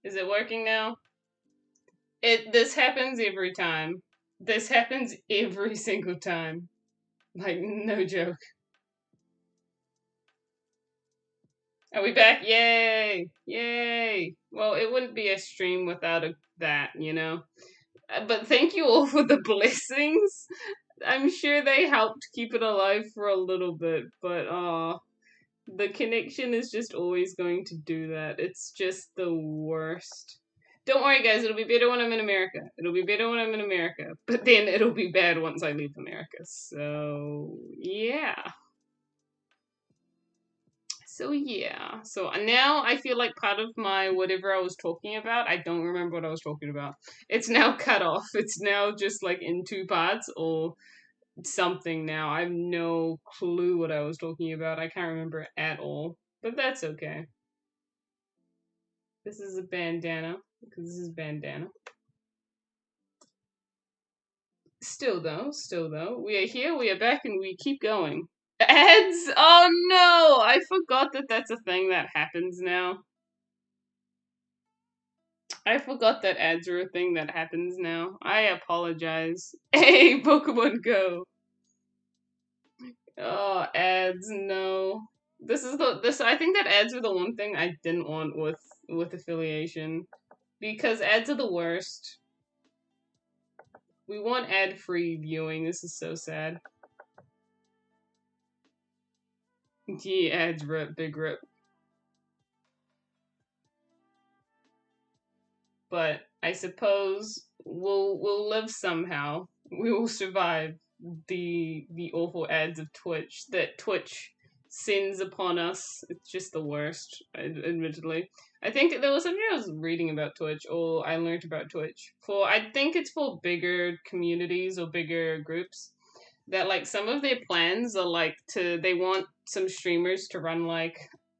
Is it working now? This happens every time. This happens every single time. Like, no joke. Are we back? Yay! Yay! Well, it wouldn't be a stream without that, you know? But thank you all for the blessings. I'm sure they helped keep it alive for a little bit, but the connection is just always going to do that. It's just the worst. Don't worry, guys. It'll be better when I'm in America. It'll be better when I'm in America. But then it'll be bad once I leave America. So, yeah. So, yeah. So, now I feel like part of my whatever I was talking about, I don't remember what I was talking about. It's now cut off. It's now just like in two parts or something now. I have no clue what I was talking about. I can't remember at all. But that's okay. This is a bandana. Because this is bandana. Still though, we are here, we are back, and we keep going. Ads? Oh no! I forgot that that's a thing that happens now. I forgot that ads are a thing that happens now. I apologize. Hey, Pokemon Go! Oh, ads, no. I think that ads are the one thing I didn't want with affiliation. Because ads are the worst. We want ad-free viewing. This is so sad. Gee, ads rip, big rip. But I suppose we'll live somehow. We will survive the awful ads of Twitch that Twitch sends upon us. It's just the worst, admittedly. I think there was something I was reading about Twitch, or I learned about Twitch. I think it's for bigger communities or bigger groups. That like some of their plans are like they want some streamers to run like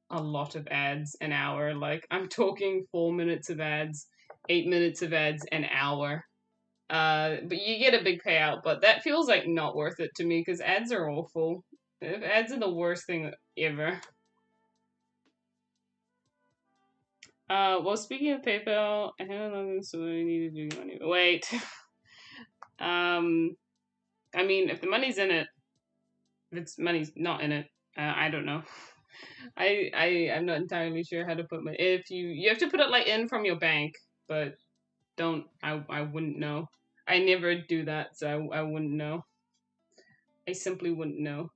a lot of ads an hour. Like I'm talking 4 minutes of ads, 8 minutes of ads an hour. But you get a big payout, but that feels like not worth it to me because ads are awful. Ads are the worst thing ever. Well, speaking of PayPal, I haven't logged in, so I need to do money. Wait. I mean, if the money's in it, if it's money's not in it, I don't know. I'm not entirely sure how to put my. If you have to put it like in from your bank, but I wouldn't know. I never do that, so I wouldn't know. I simply wouldn't know.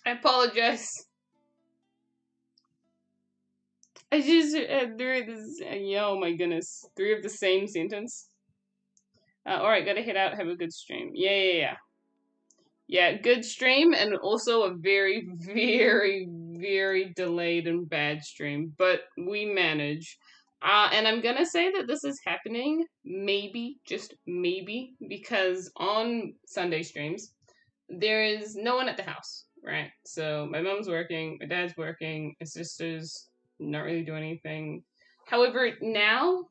I apologize. I just oh my goodness, 3 of the same sentence. Alright, gotta head out, have a good stream. Yeah, good stream, and also a very, very, very delayed and bad stream, but we manage. And I'm gonna say that this is happening, maybe, just maybe, because on Sunday streams, there is no one at the house, right? So my mom's working, my dad's working, my sister's not really doing anything. However, now,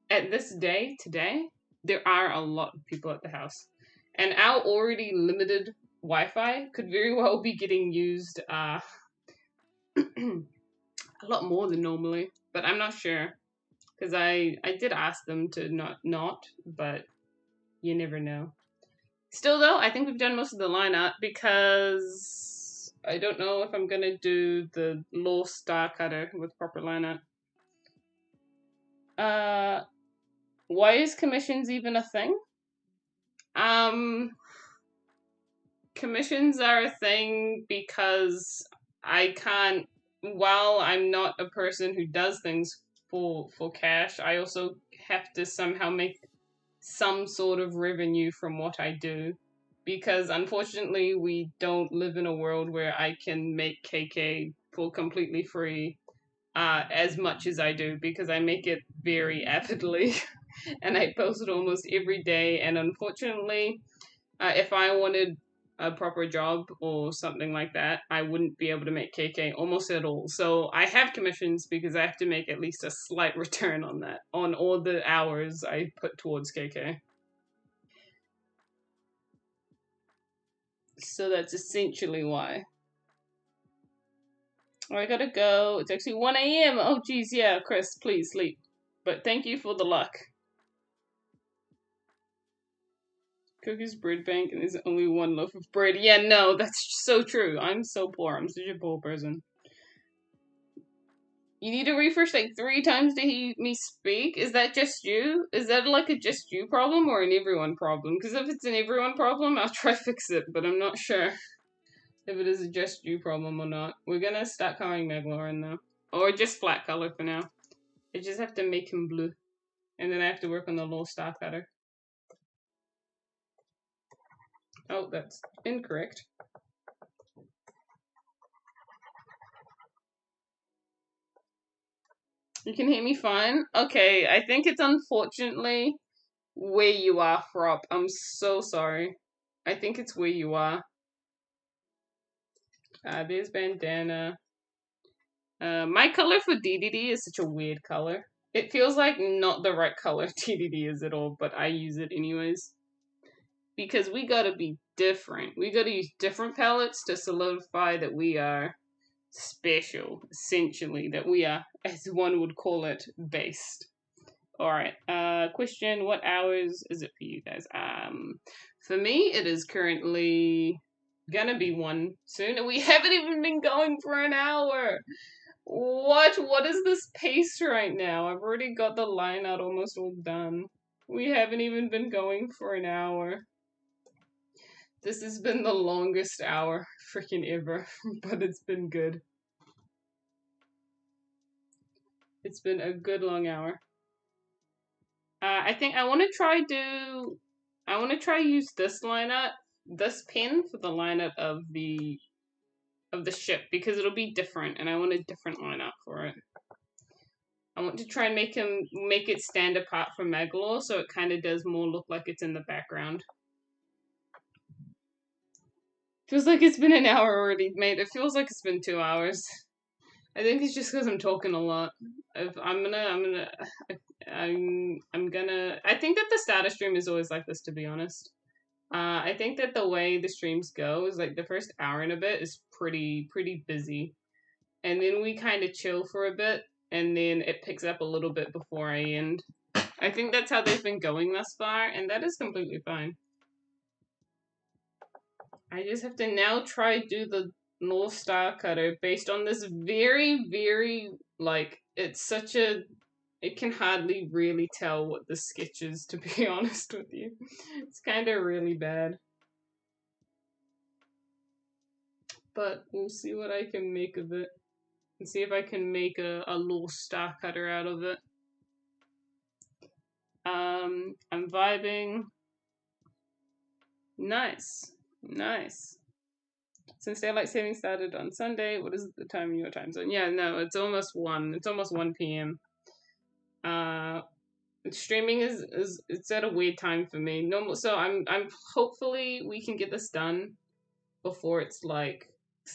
at this day, today, there are a lot of people at the house. And our already limited Wi-Fi could very well be getting used a lot more than normally. But I'm not sure. Because I did ask them to not, but you never know. Still though, I think we've done most of the lineup because I don't know if I'm gonna do the low star cutter with proper lineup. Why is commissions even a thing? Commissions are a thing because I can't, while I'm not a person who does things for cash, I also have to somehow make some sort of revenue from what I do. Because unfortunately, we don't live in a world where I can make KK for completely free as much as I do, because I make it very avidly and I post it almost every day. And unfortunately, if I wanted a proper job or something like that, I wouldn't be able to make KK almost at all. So I have commissions because I have to make at least a slight return on that, on all the hours I put towards KK. So that's essentially why. Oh, I gotta go. It's actually 1 a.m. Oh, geez, yeah, Chris, please sleep. But thank you for the luck. Cookies bread bank and there's only one loaf of bread. Yeah, no, that's so true. I'm so poor. I'm such a poor person. You need to refresh like 3 times to hear me speak? Is that just you? Is that like a just you problem or an everyone problem? Because if it's an everyone problem, I'll try fix it, but I'm not sure if it is a just you problem or not. We're gonna start coloring Magolor in though. Or just flat color for now. I just have to make him blue. And then I have to work on the little star cutter. Oh, that's incorrect. You can hear me fine? Okay, I think it's unfortunately where you are, Frop. I'm so sorry. I think it's where you are. There's bandana. My color for DDD is such a weird color. It feels like not the right color DDD is at all, but I use it anyways. Because we gotta be different. We gotta use different palettes to solidify that we are special, essentially, that we are, as one would call it, based. Alright, question, what hours is it for you guys? For me, it is currently gonna be 1 soon, and we haven't even been going for an hour! What is this pace right now? I've already got the line out almost all done. We haven't even been going for an hour. This has been the longest hour freaking ever, but it's been good. It's been a good long hour. I think I want to try use this lineup, this pen for the lineup of the ship because it'll be different, and I want a different lineup for it. I want to try and make it stand apart from Magolor, so it kind of does more look like it's in the background. Feels like it's been an hour already, mate. It feels like it's been 2 hours. I think it's just because I'm talking a lot. I think that the starter stream is always like this, to be honest. I think that the way the streams go is like the first hour and a bit is pretty busy. And then we kind of chill for a bit, and then it picks up a little bit before I end. I think that's how they've been going thus far, and that is completely fine. I just have to now try do the North Star cutter based on this very, like, it's such a, it can hardly really tell what the sketch is, to be honest with you. It's kind of really bad. But we'll see what I can make of it. And see if I can make a little star cutter out of it. I'm vibing. Nice. Since daylight saving started on Sunday, what is the time in your time zone? Yeah, no, it's almost 1. It's almost 1 p.m. Streaming is it's at a weird time for me. Normal, so I'm hopefully we can get this done before it's like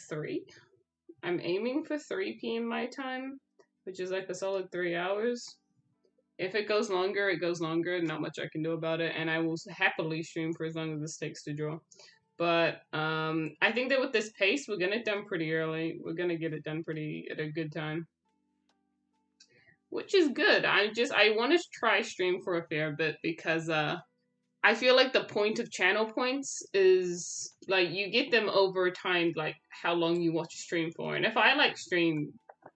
3. I'm aiming for 3 p.m. my time, which is like a solid 3 hours. If it goes longer, it goes longer. Not much I can do about it, and I will happily stream for as long as this takes to draw. But I think that with this pace, we're gonna get it done pretty early. We're gonna get it done at a good time, which is good. I want to try stream for a fair bit because I feel like the point of channel points is like you get them over time, like how long you watch a stream for. And if I like stream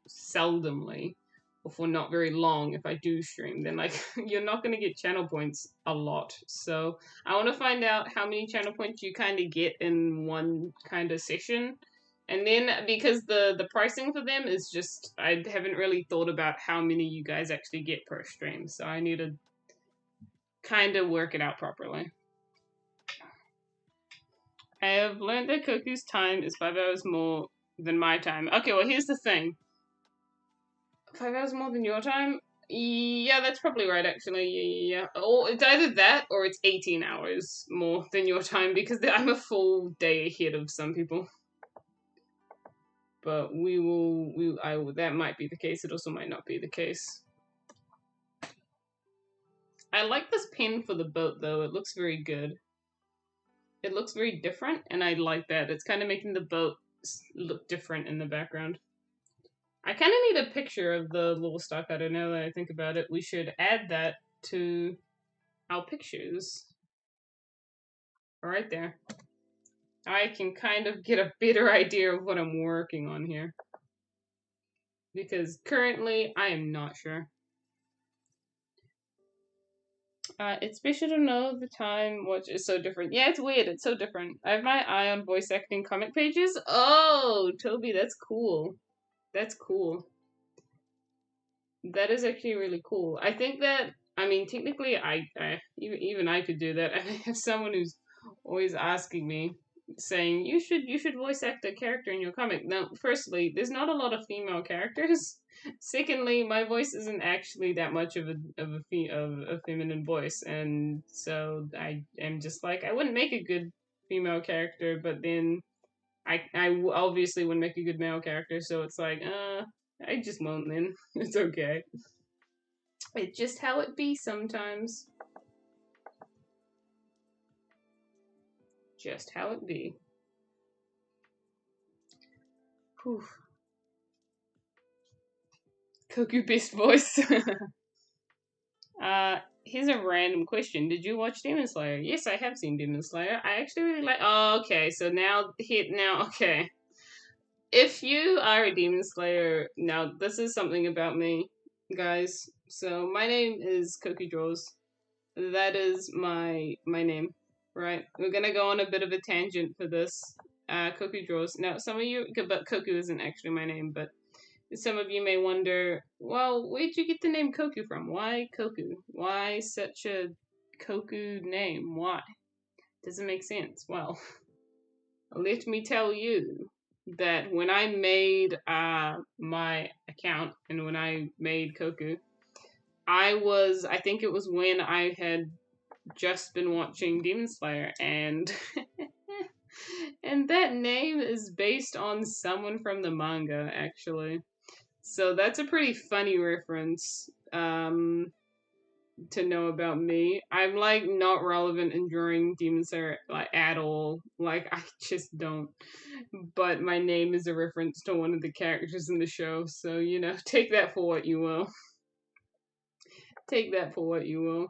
seldomly, or for not very long, if I do stream, then like you're not gonna get channel points a lot. So I want to find out how many channel points you kind of get in one kind of session. And then because the pricing for them is just, I haven't really thought about how many you guys actually get per stream. So I need to kind of work it out properly. I have learned that Koku's time is 5 hours more than my time. Okay, well here's the thing. 5 hours more than your time? Yeah, that's probably right, actually. Yeah. Or it's either that or it's 18 hours more than your time because I'm a full day ahead of some people. But that might be the case. It also might not be the case. I like this pen for the boat, though. It looks very good. It looks very different, and I like that. It's kind of making the boat look different in the background. I kind of need a picture of the little staccato now that I think about it. We should add that to our pictures. Right there. I can kind of get a better idea of what I'm working on here. Because currently, I am not sure. It's special to know the time, which is so different. Yeah, it's weird. It's so different. I have my eye on voice acting comic pages. Oh, Toby, that's cool. That's cool. That is actually really cool. I think that, I mean, technically, even I could do that. I have someone who's always asking me, saying you should voice act a character in your comic. Now, firstly, there's not a lot of female characters. Secondly, my voice isn't actually that much of a feminine voice, and so I am just like, I wouldn't make a good female character, but then obviously wouldn't make a good male character. So it's like, I just won't then. It's okay. It's just how it be sometimes. Just how it be. Whew. Koku best voice. Here's a random question. Did you watch Demon Slayer? Yes, I have seen Demon Slayer. I actually really like. Oh, okay. So okay. If you are a Demon Slayer, now this is something about me, guys. So my name is Koku-Draws. That is my name, right? We're gonna go on a bit of a tangent for this. Koku-Draws. Now, some of you, but Koku isn't actually my name, but some of you may wonder, well, where'd you get the name Koku from? Why Koku? Why such a Koku name? Why? Doesn't make sense. Well, let me tell you that when I made my account and when I made Koku, I think it was when I had just been watching Demon Slayer, and and that name is based on someone from the manga, actually. So that's a pretty funny reference to know about me. I'm like not relevant in drawing Demon Slayer like at all. Like I just don't. But my name is a reference to one of the characters in the show, so you know, take that for what you will. Take that for what you will.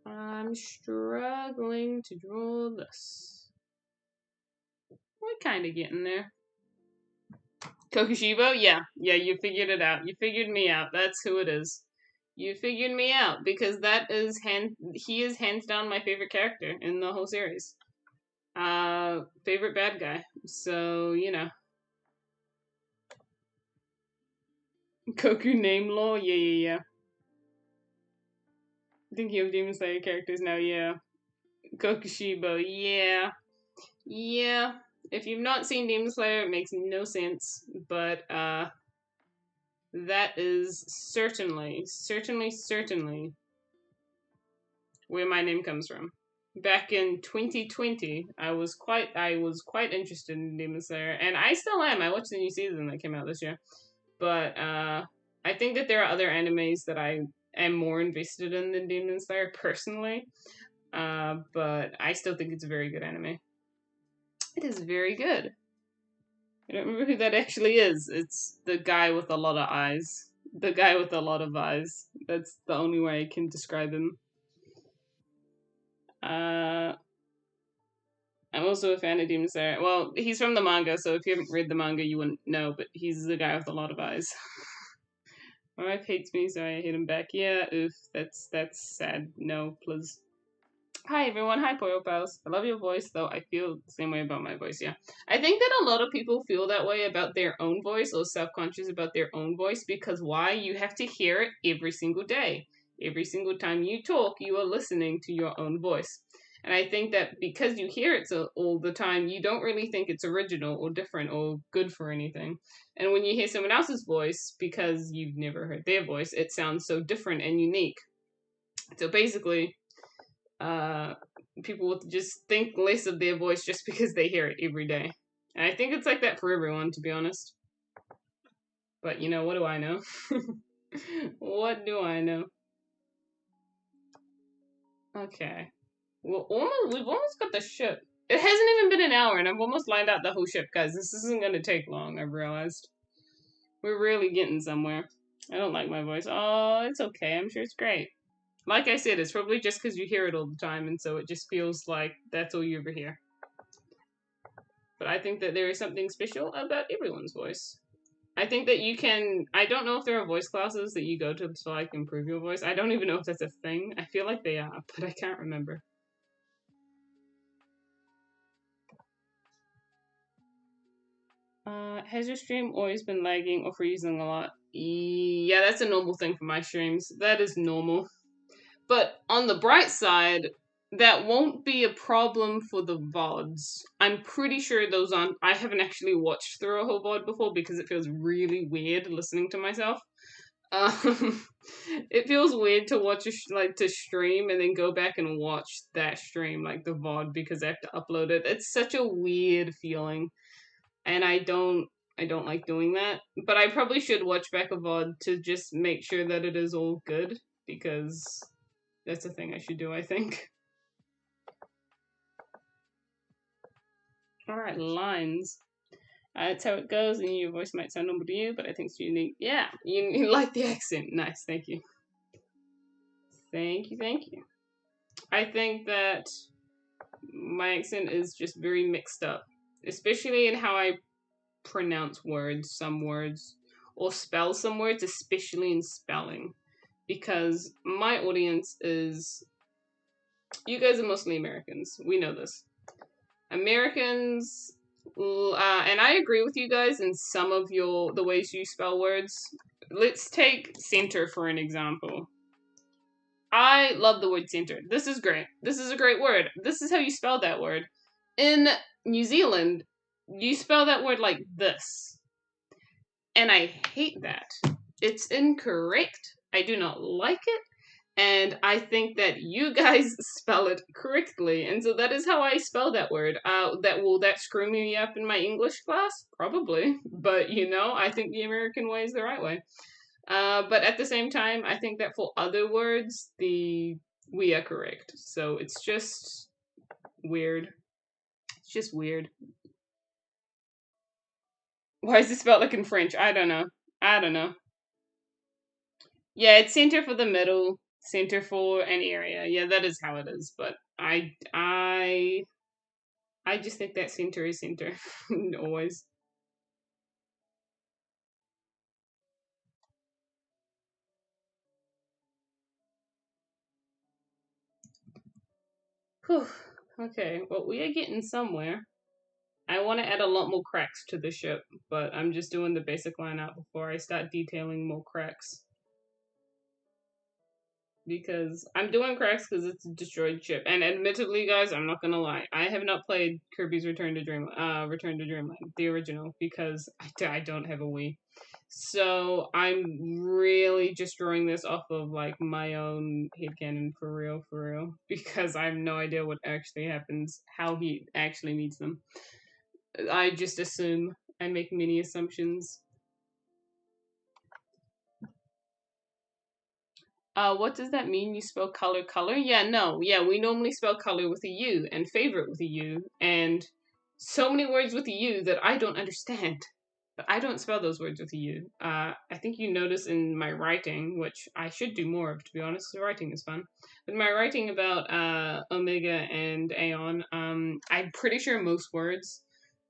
I'm struggling to draw this. We're kind of getting there. Kokushibo? Yeah, you figured it out. You figured me out. That's who it is. You figured me out because he is hands down my favorite character in the whole series. Favorite bad guy. So, you know. Koku name law? Yeah. Thinking of Demon Slayer characters now, yeah. Kokushibo, yeah. Yeah. If you've not seen Demon Slayer, it makes no sense. But, that is certainly where my name comes from. Back in 2020, I was quite interested in Demon Slayer, and I still am. I watched the new season that came out this year. But I think that there are other animes that I am more invested in than Demon Slayer personally. But I still think it's a very good anime. It is very good. I don't remember who that actually is. It's the guy with a lot of eyes. The guy with a lot of eyes. That's the only way I can describe him. I'm also a fan of Demon Slayer. Well, he's from the manga, so if you haven't read the manga, you wouldn't know, but he's the guy with a lot of eyes. My wife hates me, so I hate him back. Yeah, oof, that's sad. No, please. Hi everyone, hi Poyo Pals. I love your voice, though I feel the same way about my voice, yeah. I think that a lot of people feel that way about their own voice, or self-conscious about their own voice, because why? You have to hear it every single day. Every single time you talk, you are listening to your own voice. And I think that because you hear it so all the time, you don't really think it's original or different or good for anything. And when you hear someone else's voice, because you've never heard their voice, it sounds so different and unique. So basically, people will just think less of their voice just because they hear it every day. And I think it's like that for everyone, to be honest. But, you know, what do I know? What do I know? Okay. Well, we've almost got the ship. It hasn't even been an hour, and I've almost lined out the whole ship, guys. This isn't gonna take long, I've realized. We're really getting somewhere. I don't like my voice. Oh, it's okay. I'm sure it's great. Like I said, it's probably just because you hear it all the time, and so it just feels like that's all you ever hear. But I think that there is something special about everyone's voice. I think that you can. I don't know if there are voice classes that you go to like improve your voice. I don't even know if that's a thing. I feel like they are, but I can't remember. Has your stream always been lagging or freezing a lot? Yeah, that's a normal thing for my streams. That is normal. But on the bright side, that won't be a problem for the VODs. I'm pretty sure those aren't. I haven't actually watched through a whole VOD before because it feels really weird listening to myself. It feels weird to watch to stream and then go back and watch that stream, like the VOD, because I have to upload it. It's such a weird feeling, and I don't like doing that. But I probably should watch back a VOD to just make sure that it is all good, because that's a thing I should do, I think. Alright, lines. That's how it goes, and your voice might sound normal to you, but I think it's unique. Yeah, you like the accent. Nice, thank you. Thank you, thank you. I think that my accent is just very mixed up, especially in how I pronounce words, some words, or spell some words, especially in spelling. Because my audience is. You guys are mostly Americans. We know this. Americans, and I agree with you guys in some of the ways you spell words. Let's take center for an example. I love the word center. This is great. This is a great word. This is how you spell that word. In New Zealand, you spell that word like this. And I hate that. It's incorrect. I do not like it. And I think that you guys spell it correctly. And so that is how I spell that word. Will that screw me up in my English class? Probably. But I think the American way is the right way. But at the same time, I think that for other words, we are correct. So it's just weird. It's just weird. Why is it spelled like in French? I don't know. Yeah, it's center for the middle, center for an area. Yeah, that is how it is. But I just think that center is center. Always. Whew. Okay, well, we are getting somewhere. I want to add a lot more cracks to the ship, but I'm just doing the basic line out before I start detailing more cracks. Because I'm doing cracks because it's a destroyed ship. And admittedly, guys, I'm not gonna lie, I have not played Kirby's Return to Dreamland, the original, because I don't have a Wii. So I'm really just drawing this off of like my own headcanon for real, because I have no idea what actually happens, how he actually meets them. I just assume. I make many assumptions. What does that mean? You spell color? Yeah, no. Yeah, we normally spell color with a U and favorite with a U, and so many words with a U that I don't understand. But I don't spell those words with a U. I think you notice in my writing, which I should do more of, to be honest. The writing is fun. But my writing about Omega and Aeon, I'm pretty sure most words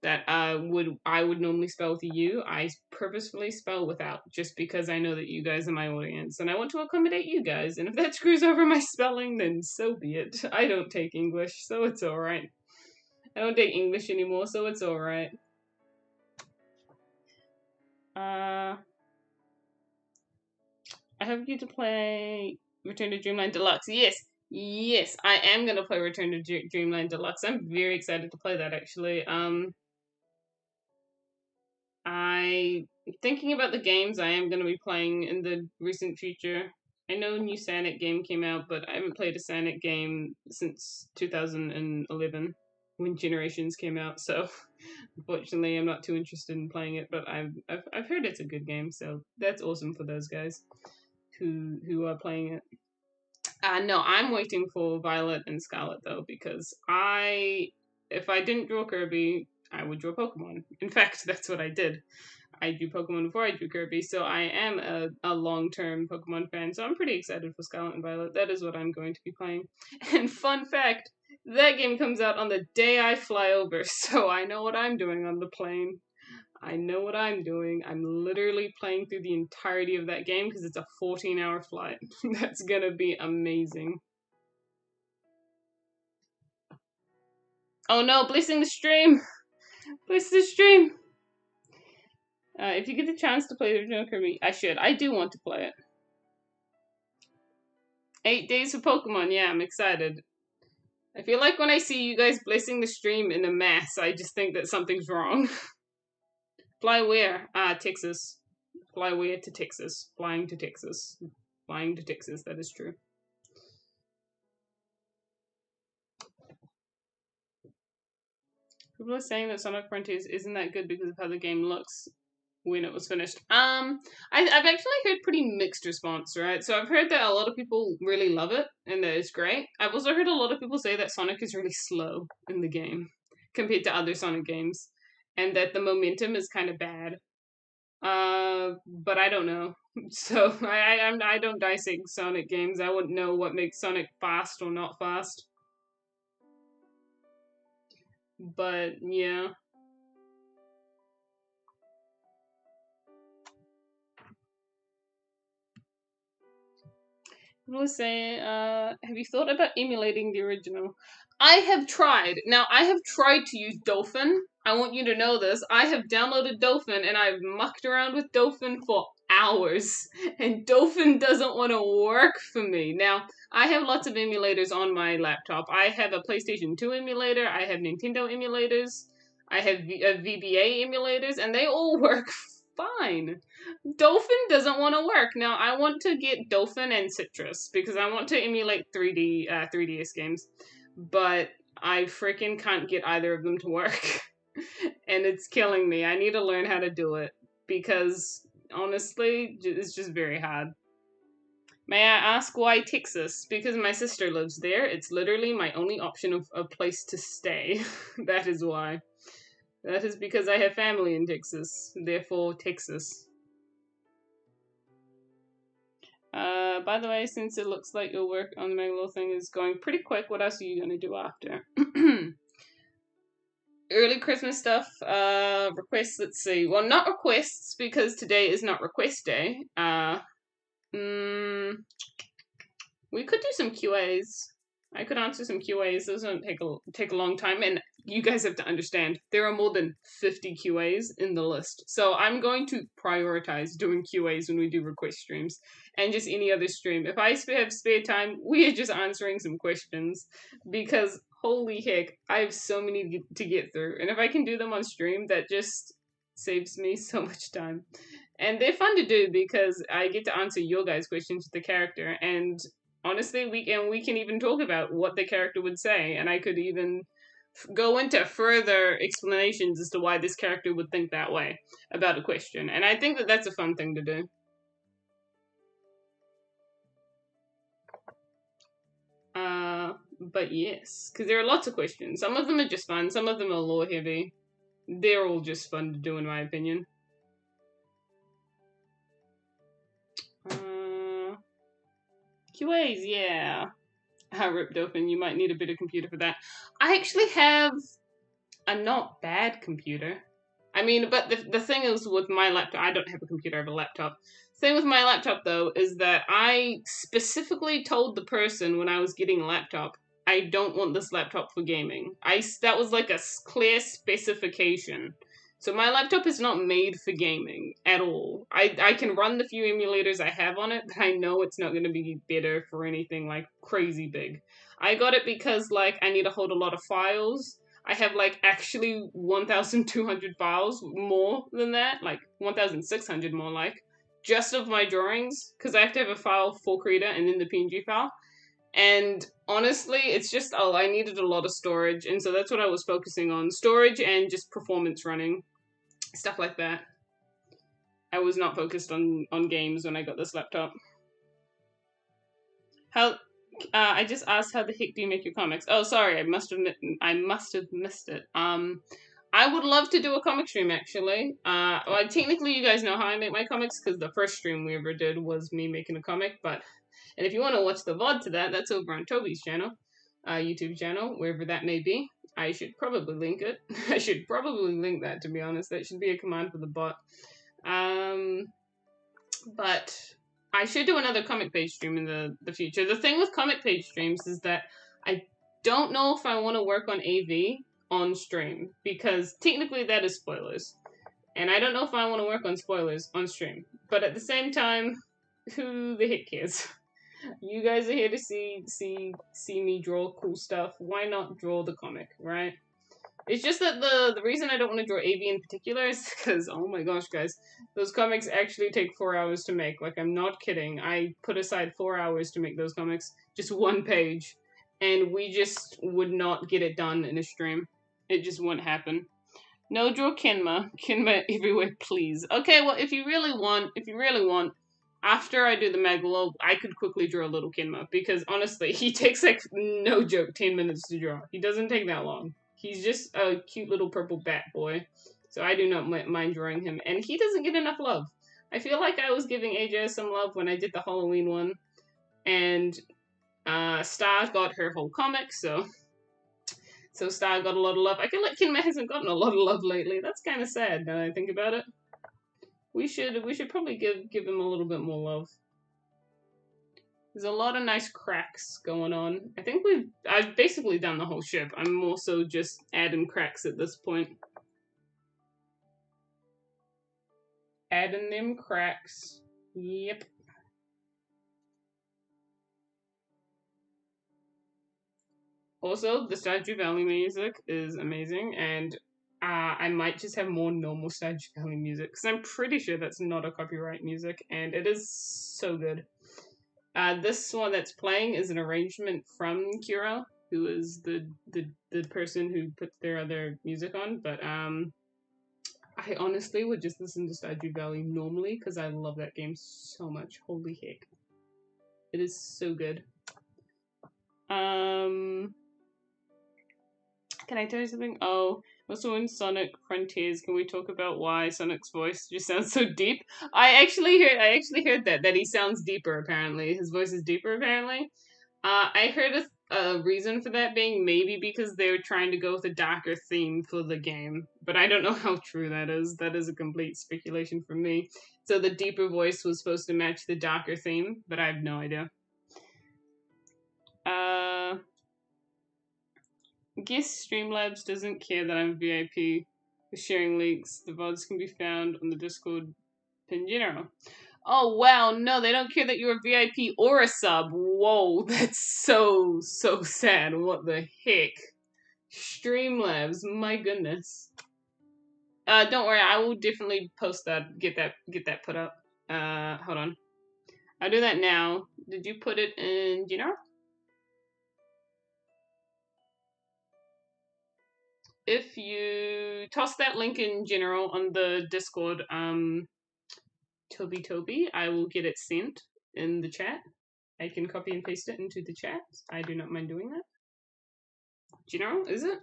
that I would normally spell with a U, I purposefully spell without, just because I know that you guys are my audience, and I want to accommodate you guys. And if that screws over my spelling, then so be it. I don't take English, so it's alright. I don't take English anymore, so it's alright. I hope you to play Return to Dreamland Deluxe. Yes, I am gonna play Return to Dreamland Deluxe. I'm very excited to play that, actually. Thinking about the games I am gonna be playing in the recent future. I know a new Sonic game came out, but I haven't played a Sonic game since 2011 when Generations came out. So unfortunately, I'm not too interested in playing it. But I've heard it's a good game, so that's awesome for those guys who are playing it. No, I'm waiting for Violet and Scarlet though, because I if I didn't draw Kirby, I would draw Pokemon. In fact, that's what I did. I drew Pokemon before I drew Kirby, so I am a long-term Pokemon fan, so I'm pretty excited for Scarlet and Violet. That is what I'm going to be playing. And fun fact, that game comes out on the day I fly over, so I know what I'm doing on the plane. I know what I'm doing. I'm literally playing through the entirety of that game because it's a 14-hour flight. That's gonna be amazing. Oh no, blessing the stream! Bless the stream! If you get the chance to play the original Kirby, I should. I do want to play it. 8 days for Pokemon, yeah, I'm excited. I feel like when I see you guys blessing the stream in a mess, I just think that something's wrong. Fly where? Texas. Fly where? To Texas. Flying to Texas. Flying to Texas, that is true. People are saying that Sonic Frontiers isn't that good because of how the game looks when it was finished. I've actually heard pretty mixed response, right? So I've heard that a lot of people really love it and that it's great. I've also heard a lot of people say that Sonic is really slow in the game compared to other Sonic games, and that the momentum is kind of bad. But I don't know. So I don't dissect Sonic games. I wouldn't know what makes Sonic fast or not fast. But yeah. I was saying, have you thought about emulating the original? I have tried. Now, I have tried to use Dolphin. I want you to know this. I have downloaded Dolphin and I've mucked around with Dolphin for hours. And Dolphin doesn't want to work for me. Now, I have lots of emulators on my laptop. I have a PlayStation 2 emulator. I have Nintendo emulators. I have VBA emulators. And they all work fine. Dolphin doesn't want to work. Now, I want to get Dolphin and Citrus because I want to emulate 3DS games, but I freaking can't get either of them to work. And it's killing me. I need to learn how to do it because, honestly, it's just very hard. May I ask why Texas? Because my sister lives there. It's literally my only option of a place to stay. That is why. That is because I have family in Texas. Therefore, Texas. By the way, since it looks like your work on the Magolor thing is going pretty quick, what else are you gonna do after? Early Christmas stuff, requests, let's see. Well, not requests, because today is not request day. We could do some QAs. I could answer some QAs. Those don't take a long time, and you guys have to understand, there are more than 50 QAs in the list. So I'm going to prioritize doing QAs when we do request streams, and just any other stream. If I have spare time, we are just answering some questions, because holy heck, I have so many to get through, and if I can do them on stream, that just saves me so much time. And they're fun to do, because I get to answer your guys' questions with the character, and honestly, we can even talk about what the character would say, and I could even go into further explanations as to why this character would think that way about a question. And I think that that's a fun thing to do. But yes, because there are lots of questions. Some of them are just fun, some of them are lore heavy. They're all just fun to do, in my opinion. QAs, yeah. Rip Dolphin, you might need a better computer for that. I actually have a not bad computer. I mean, but the thing is with my laptop, I don't have a computer, I have a laptop. The thing with my laptop, though, is that I specifically told the person when I was getting a laptop, I don't want this laptop for gaming. That was like a clear specification. So my laptop is not made for gaming at all. I can run the few emulators I have on it, but I know it's not going to be better for anything like crazy big. I got it because like I need to hold a lot of files. I have like actually 1,200 files, more than that, like 1,600 more like, just of my drawings, because I have to have a file for Krita and then the PNG file. And honestly, it's just, I needed a lot of storage, and so that's what I was focusing on. Storage and just performance running. Stuff like that. I was not focused on games when I got this laptop. I just asked how the heck do you make your comics? Oh, sorry, I must have missed it. I would love to do a comic stream actually. Well, technically, you guys know how I make my comics because the first stream we ever did was me making a comic. And if you want to watch the VOD to that, that's over on Toby's channel, YouTube channel, wherever that may be. I should probably link it. I should probably link that, to be honest. That should be a command for the bot. But I should do another comic page stream in the future. The thing with comic page streams is that I don't know if I want to work on AV on stream, because technically that is spoilers. And I don't know if I want to work on spoilers on stream. But at the same time, who the heck cares? You guys are here to see me draw cool stuff. Why not draw the comic, right? It's just that the reason I don't want to draw AV in particular is because, oh my gosh, guys, those comics actually take 4 hours to make. Like, I'm not kidding. I put aside 4 hours to make those comics, just one page, and we just would not get it done in a stream. It just wouldn't happen. No, draw Kinma. Kinma everywhere, please. Okay, well, if you really want, after I do the Magolor, I could quickly draw a little Kinma, because honestly, he takes, like, no joke, 10 minutes to draw. He doesn't take that long. He's just a cute little purple bat boy, so I do not mind drawing him, and he doesn't get enough love. I feel like I was giving AJ some love when I did the Halloween one, and Star got her whole comic, so Star got a lot of love. I feel like Kinma hasn't gotten a lot of love lately. That's kind of sad now that I think about it. We should probably give him a little bit more love. There's a lot of nice cracks going on. I think I've basically done the whole ship. I'm also just adding cracks at this point. Adding them cracks. Yep. Also, the Stardew Valley music is amazing, and I might just have more normal Stardew Valley music, because I'm pretty sure that's not a copyright music, and it is so good. This one that's playing is an arrangement from Kruyo, who is the person who put their other music on, but I honestly would just listen to Stardew Valley normally, because I love that game so much. Holy heck. It is so good. Can I tell you something? Oh, also in Sonic Frontiers, can we talk about why Sonic's voice just sounds so deep? I actually heard that he sounds deeper, apparently. His voice is deeper, apparently. I heard a reason for that being maybe because they were trying to go with a darker theme for the game, but I don't know how true that is. That is a complete speculation from me. So the deeper voice was supposed to match the darker theme, but I have no idea. Guess Streamlabs doesn't care that I'm a VIP for sharing links. The VODs can be found on the Discord in general. Oh wow, no, they don't care that you're a VIP or a sub. Whoa, that's so sad. What the heck? Streamlabs, my goodness. Don't worry, I will definitely post that, get that put up. Hold on. I'll do that now. Did you put it in general? If you toss that link in general on the Discord, Toby, I will get it sent in the chat. I can copy and paste it into the chat. I do not mind doing that. General, is it?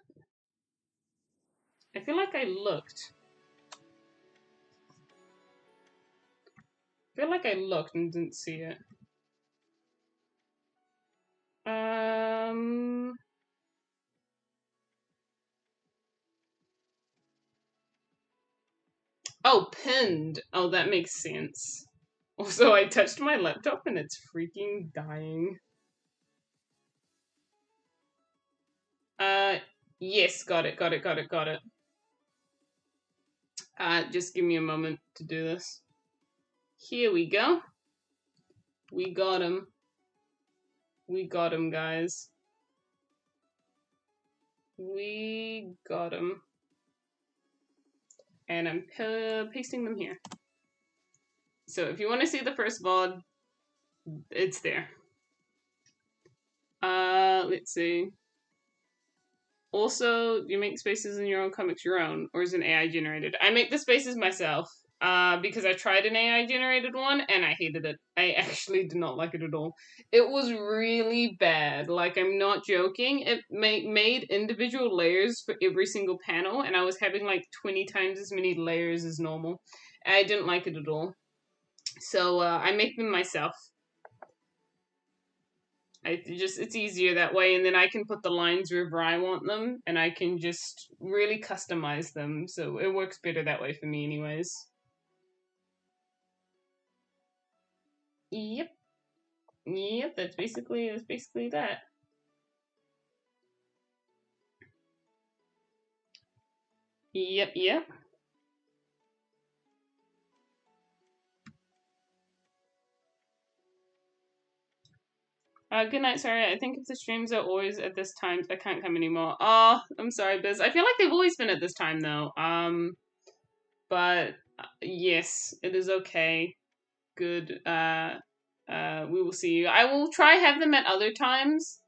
I feel like I looked. And didn't see it. Oh, pinned. Oh, that makes sense. Also, I touched my laptop and it's freaking dying. Yes, got it. Just give me a moment to do this. Here we go. We got him. We got him, guys. We got him. And I'm pasting them here. So if you want to see the first VOD, it's there. Let's see. Also, you make spaces in your own comics your own, or is it AI generated? I make the spaces myself. because I tried an AI generated one and I hated it. I actually did not like it at all. It was really bad. Like, I'm not joking. It made individual layers for every single panel, and I was having like 20 times as many layers as normal. I didn't like it at all. So I make them myself. It's easier that way, and then I can put the lines wherever I want them, and I can just really customize them. So it works better that way for me, anyways. Yep. Yep, that's basically that. Yep. Good night, sorry. I think if the streams are always at this time, I can't come anymore. Oh, I'm sorry, Biz. I feel like they've always been at this time though. But yes, it is okay. Good. We will see you. I will try have them at other times.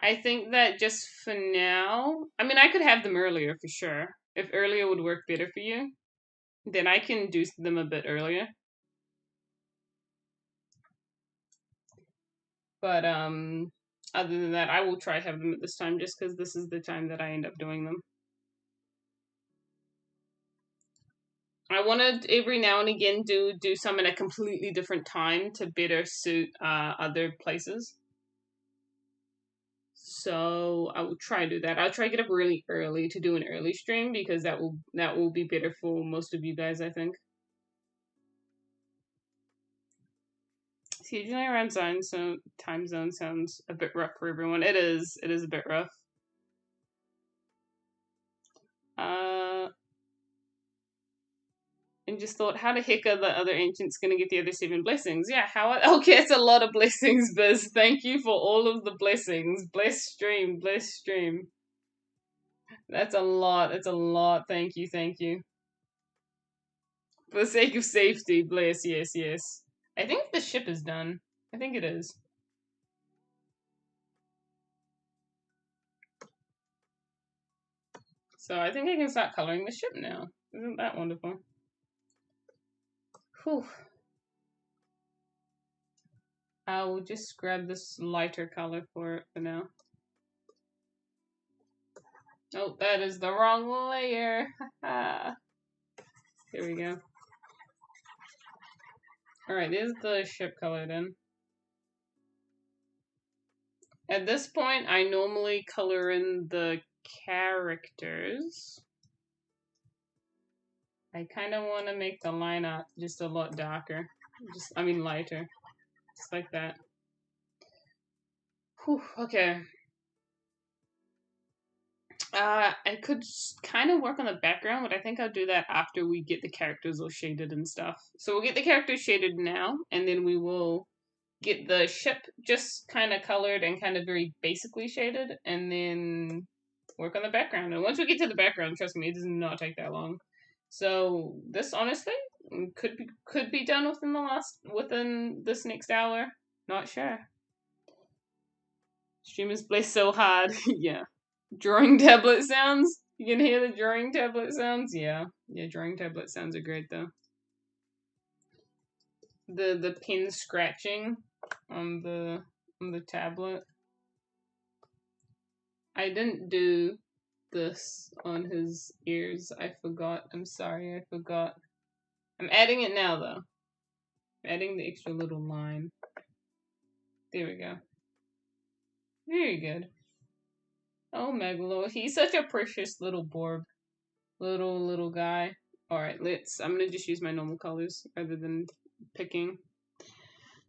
I think that just for now, I mean, I could have them earlier for sure. If earlier would work better for you, then I can do them a bit earlier. But other than that, I will try have them at this time just because this is the time that I end up doing them. I want to every now and again do some at a completely different time to better suit other places. So I will try to do that. I'll try to get up really early to do an early stream because that will be better for most of you guys, I think. Usually around time zone sounds a bit rough for everyone. It is a bit rough. And just thought, how the heck are the other ancients gonna get the other 7 blessings? Yeah, how? Okay, it's a lot of blessings, Biz. Thank you for all of the blessings. Bless stream. That's a lot. It's a lot. Thank you. For the sake of safety, bless. Yes. I think the ship is done. I think it is. So I think I can start coloring the ship now. Isn't that wonderful? Whew. I will just grab this lighter color for it for now. Oh, that is the wrong layer. Here we go. Alright, there's the ship color then. At this point, I normally color in the characters. I kind of want to make the line art just a lot darker. Lighter. Just like that. Whew, okay. I could kind of work on the background, but I think I'll do that after we get the characters all shaded and stuff. So we'll get the characters shaded now, and then we will get the ship just kind of colored and kind of very basically shaded, and then work on the background. And once we get to the background, trust me, it does not take that long. So this honestly could be done within this next hour. Not sure. Streamers play so hard. Yeah. Drawing tablet sounds. You can hear the drawing tablet sounds. Yeah, drawing tablet sounds are great though. The pen scratching on the tablet. I didn't do this on his ears. I forgot. I'm sorry. I forgot. I'm adding it now though. I'm adding the extra little line. There we go. Very good. Oh, Magolor. He's such a precious little borb. Little guy. Alright, I'm gonna just use my normal colors rather than picking.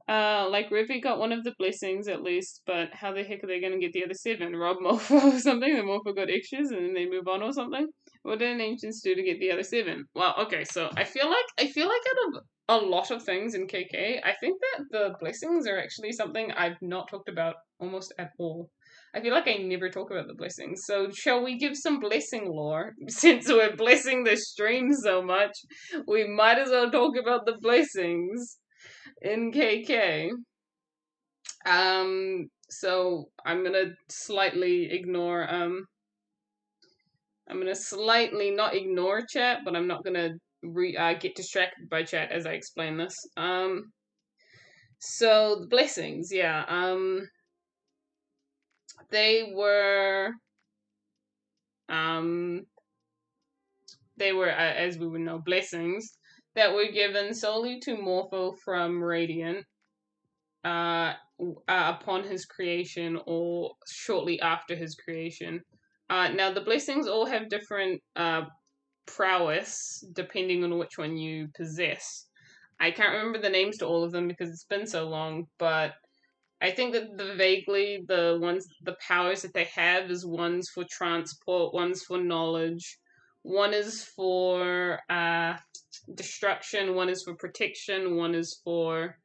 Like Rivi got one of the blessings at least, but how the heck are they gonna get the other 7? Rob Morpho or something? The Morpho got extras and then they move on or something? What did an ancients do to get the other 7? Well, okay, so I feel like out of a lot of things in KK, I think that the blessings are actually something I've not talked about almost at all. I feel like I never talk about the blessings. So shall we give some blessing lore? Since we're blessing the stream so much, we might as well talk about the blessings in KK. So I'm gonna slightly ignore I'm gonna slightly not ignore chat, but I'm not gonna get distracted by chat as I explain this. So the blessings, yeah. They were um as we would know, blessings that were given solely to Morpho from Radiant upon his creation or shortly after his creation. Now the blessings all have different prowess depending on which one you possess. I can't remember the names to all of them because it's been so long, but I think that the powers that they have is one's for transport, one's for knowledge, one is for destruction, one is for protection, one is for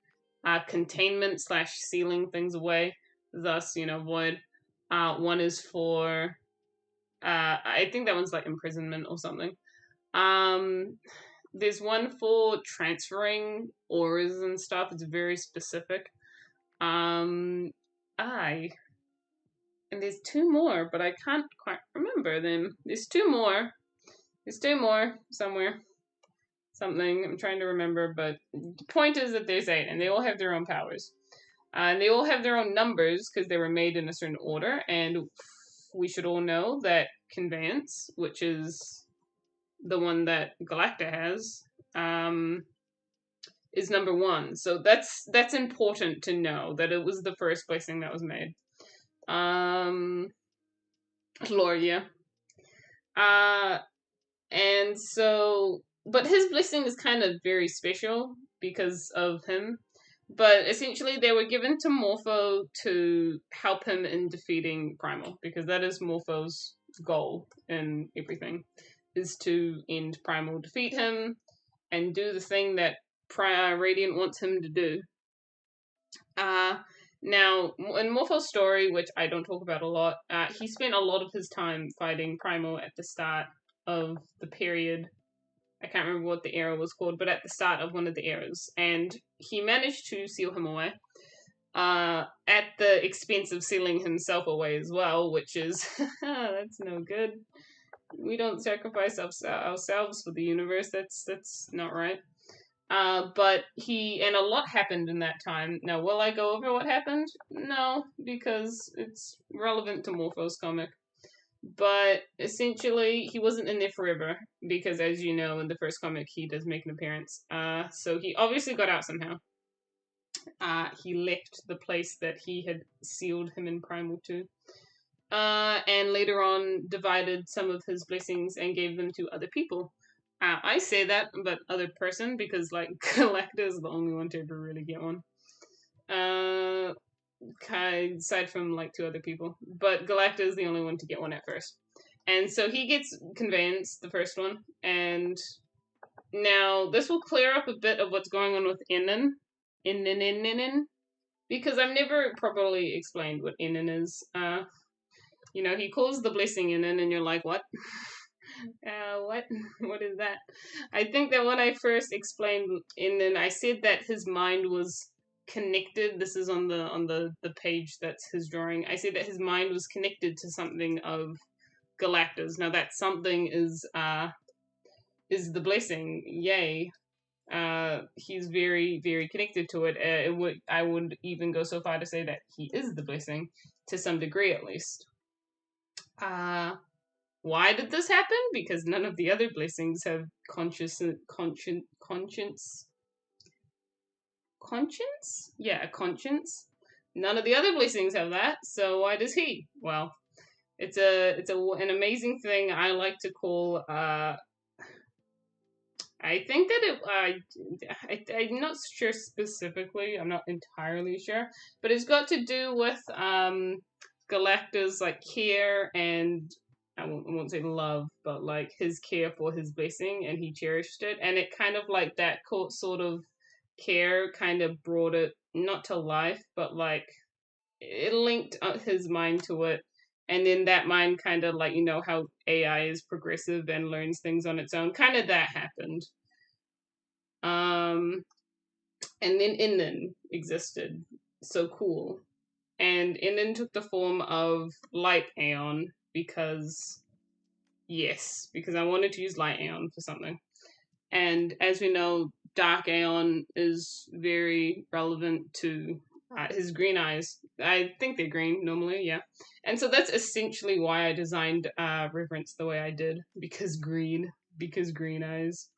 containment / sealing things away, thus void. One is for I think that one's like imprisonment or something. There's one for transferring auras and stuff. It's very specific. And there's two more, but I can't quite remember them. There's two more somewhere. Something I'm trying to remember, but the point is that there's 8, and they all have their own powers. And they all have their own numbers because they were made in a certain order, and we should all know that Conveyance, which is the one that Galacta has, is number 1. So that's important to know that it was the first blessing that was made. Gloria. And so, but his blessing is kind of very special because of him. But essentially, they were given to Morpho to help him in defeating Primal, because that is Morpho's goal in everything, is to end Primal, defeat him, and do the thing that Radiant wants him to do. Now, in Morpho's story, which I don't talk about a lot, he spent a lot of his time fighting Primal at the start of the period. I can't remember what the era was called, but at the start of one of the eras. And he managed to seal him away. At the expense of sealing himself away as well, which is, that's no good. We don't sacrifice ourselves for the universe. That's not right. But and a lot happened in that time. Now, will I go over what happened? No, because it's relevant to Morpho's comic. But essentially, he wasn't in there forever, because as you know, in the first comic, he does make an appearance. So he obviously got out somehow. He left the place that he had sealed him in Primal to. And later on, divided some of his blessings and gave them to other people. I say that, but other person, because, like, Galacta is the only one to ever really get one. Aside from, like, 2 other people. But Galacta is the only one to get one at first. And so he gets Conveyance, the first one. And now, this will clear up a bit of what's going on with Innen. Because I've never properly explained what Innen is. He calls the blessing Innen, and you're like, what? What is that? I think that when I first explained Innen, I said that his mind was connected. This is on the page that's his drawing. I said that his mind was connected to something of Galacta's. Now that something is the blessing. Yay. He's very, very connected to it. I would even go so far to say that he is the blessing, to some degree at least. Why did this happen? Because none of the other blessings have conscience? Yeah, a conscience. None of the other blessings have that, so why does he? Well, it's an amazing thing I like to call, I think that I'm not sure specifically, I'm not entirely sure, but it's got to do with, Galacta's, like, care and, I won't say love, but, like, his care for his blessing, and he cherished it, and it kind of, like, that sort of care kind of brought it, not to life, but, like, it linked his mind to it, and then that mind kind of, like, how AI is progressive and learns things on its own, kind of that happened. And then Innen existed. So cool. And Innen took the form of Light Aeon, because I wanted to use Light Aeon for something. And as we know, Dark Aeon is very relevant to his green eyes. I think they're green normally, yeah. And so that's essentially why I designed Reverence the way I did. Because green eyes,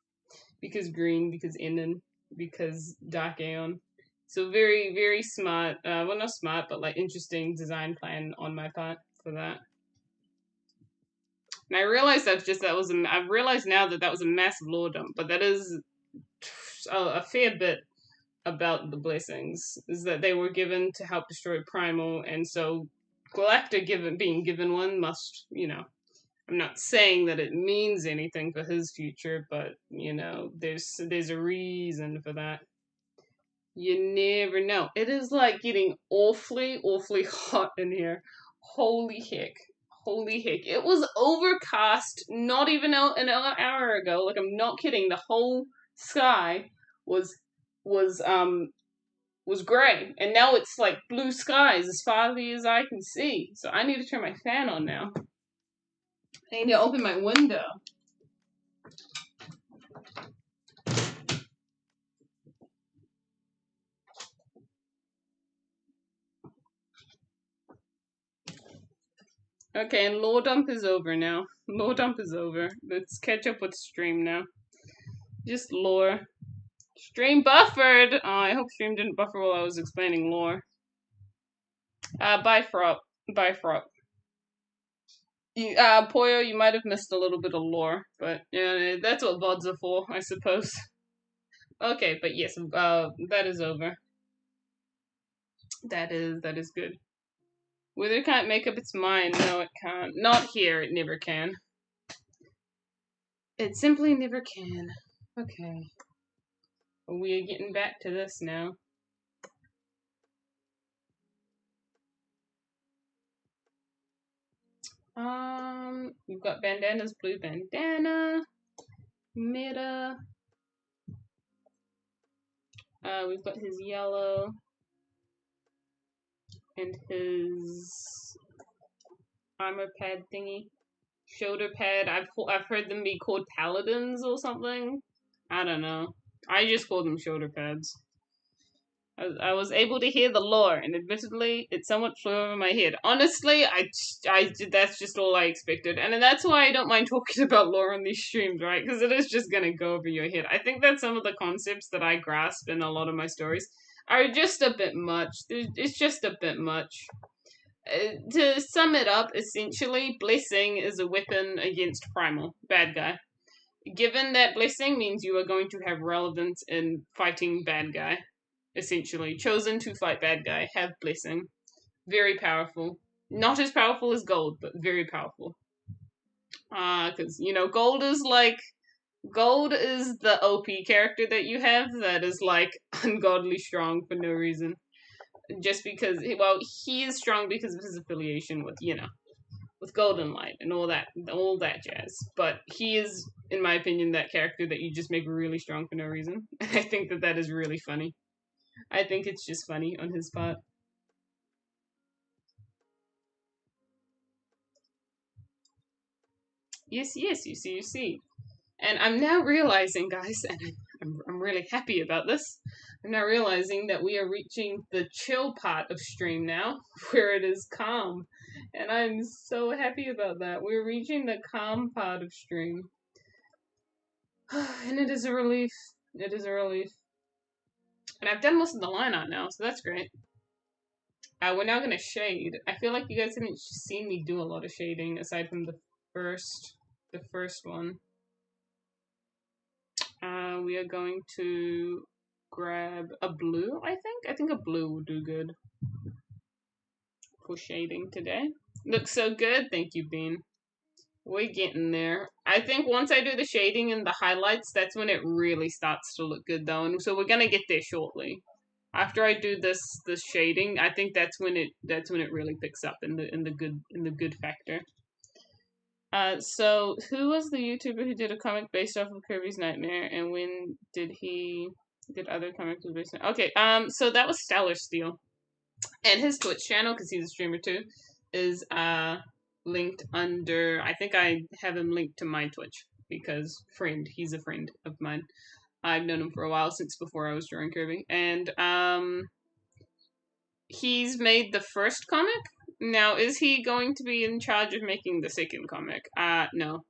because green, because Enon, because Dark Aeon. So very, very smart, well not smart, but like interesting design plan on my part for that. And I realized I've realized now that that was a massive lore dump, but that is a fair bit about the blessings, is that they were given to help destroy Primal, and so Galacta being given one must, I'm not saying that it means anything for his future, but there's a reason for that. You never know. It is like getting awfully, awfully hot in here. Holy heck. Holy heck. It was overcast not even an hour ago. Like, I'm not kidding. The whole sky was was um was gray, and now it's like blue skies as far as I can see. So I need to turn my fan on now. I need to open my window. Okay, and lore dump is over now. Lore dump is over. Let's catch up with stream now. Just lore. Stream buffered! Oh, I hope stream didn't buffer while I was explaining lore. Bye, Frop. Bye, Frop. Poyo, you might have missed a little bit of lore, but yeah, that's what VODs are for, I suppose. Okay, but yes, that is over. That is good. Wither can't make up its mind. No, it can't. Not here, it never can. It simply never can. Okay. We are getting back to this now. We've got Bandana's blue bandana. Meta. We've got his yellow. And his armor pad thingy. Shoulder pad. I've heard them be called paladins or something. I don't know. I just call them shoulder pads. I was able to hear the lore, and admittedly, it somewhat flew over my head. Honestly, that's just all I expected, and that's why I don't mind talking about lore on these streams, right? Because it is just gonna go over your head. I think that some of the concepts that I grasp in a lot of my stories are just a bit much. It's just a bit much. To sum it up, essentially, Blessing is a weapon against Primal, bad guy. Given that Blessing means you are going to have relevance in fighting bad guy. Essentially, chosen to fight bad guy, have Blessing. Very powerful. Not as powerful as Gold, but very powerful. Because, Gold is the OP character that you have that is, ungodly strong for no reason. Just because, he is strong because of his affiliation with, with Golden Light and all that jazz. But he is, in my opinion, that character that you just make really strong for no reason. And I think that is really funny. I think it's just funny on his part. Yes, you see. And I'm now realizing, guys, and I'm really happy about this, I'm now realizing that we are reaching the chill part of stream now, where it is calm. And I'm so happy about that. We're reaching the calm part of stream. And it is a relief. It is a relief. And I've done most of the line art now, so that's great. We're now gonna shade. I feel like you guys haven't seen me do a lot of shading aside from the first one. We are going to grab a blue, I think. I think a blue will do good for shading today. Looks so good. Thank you, Bean. We're getting there. I think once I do the shading and the highlights, that's when it really starts to look good, though. And so we're gonna get there shortly. After I do this shading, I think that's when it really picks up in the good factor. So who was the YouTuber who did a comic based off of Kirby's Nightmare, and when did other comics based on? Okay, so that was Stellar Steel, and his Twitch channel, because he's a streamer too, is linked under. I think I have him linked to my Twitch. because he's a friend of mine. I've known him for a while, since before I was drawing Kirby, and he's made the first comic. Now, is he going to be in charge of making the second comic? No.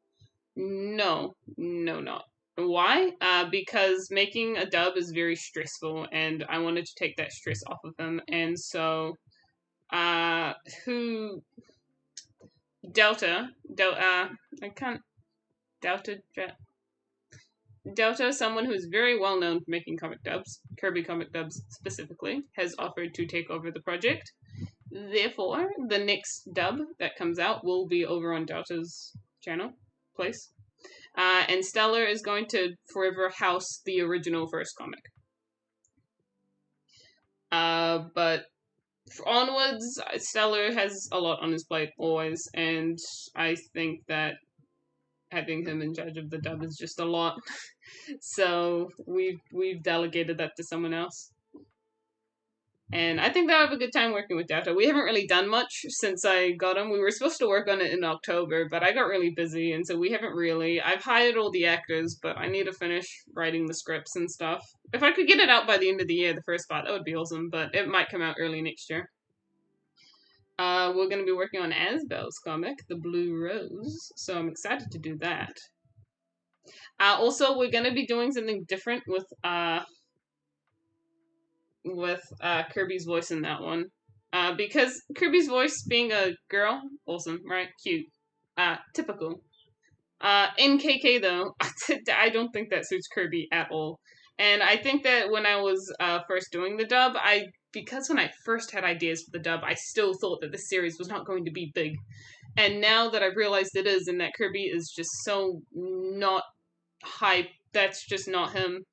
No, not. Why? Because making a dub is very stressful, and I wanted to take that stress off of him, and so, who... Delta, I can't... Delta, someone who's very well known for making comic dubs, Kirby comic dubs specifically, has offered to take over the project. Therefore, the next dub that comes out will be over on Delta's channel, place. And Stellar is going to forever house the original first comic. But onwards, Stellar has a lot on his plate always, and I think that having him in charge of the dub is just a lot. So we've delegated that to someone else. And I think they'll have a good time working with Delta. We haven't really done much since I got him. We were supposed to work on it in October, but I got really busy, and so we haven't really. I've hired all the actors, but I need to finish writing the scripts and stuff. If I could get it out by the end of the year, the first part, that would be awesome, but it might come out early next year. We're going to be working on Asbel's comic, The Blue Rose, so I'm excited to do that. Also, we're going to be doing something different with Kirby's voice in that one. Because Kirby's voice being a girl, awesome, right? Cute. Typical. In KK though, I don't think that suits Kirby at all. And I think that when I was first doing the dub, because when I first had ideas for the dub, I still thought that the series was not going to be big. And now that I've realized it is, and that Kirby is just so not hype, that's just not him.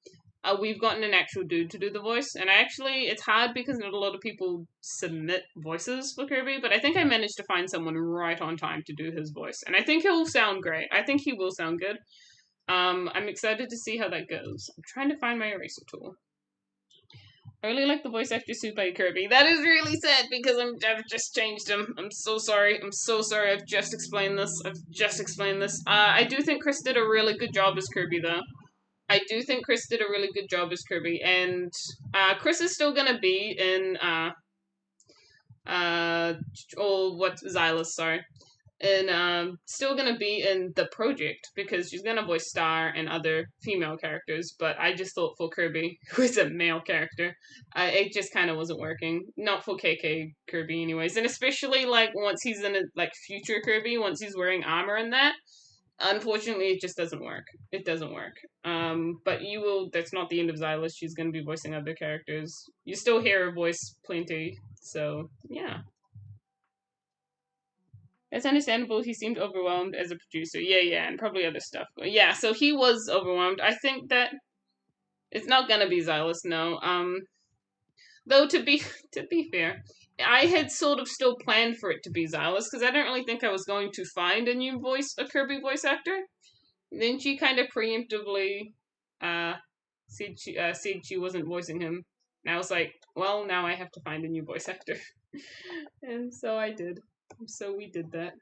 We've gotten an actual dude to do the voice, and it's hard because not a lot of people submit voices for Kirby, but I think I managed to find someone right on time to do his voice, and I think he'll sound great. I think he will sound good. I'm excited to see how that goes. I'm trying to find my eraser tool. I really like the voice actor suit by Kirby. That is really sad because I've just changed him. I'm so sorry. I'm so sorry. I've just explained this. I do think Chris did a really good job as Kirby, though. I do think Chris did a really good job as Kirby, and Chris is still gonna be in Xylus, sorry. And still gonna be in the project because she's gonna voice Star and other female characters, but I just thought for Kirby, who is a male character, it just kind of wasn't working. Not for KK Kirby anyways, and especially like once he's in a future Kirby, once he's wearing armor and that. Unfortunately, it just doesn't work. It doesn't work. But that's not the end of Xylus. She's going to be voicing other characters. You still hear her voice plenty, so, yeah. That's understandable. He seemed overwhelmed as a producer. Yeah, and probably other stuff. But yeah, so he was overwhelmed. I think that it's not going to be Xylus, no. Though, to be fair, I had sort of still planned for it to be Xylus, because I don't really think I was going to find a Kirby voice actor. Then she kind of preemptively said she wasn't voicing him. And I was like, well, now I have to find a new voice actor. And so I did. So we did that.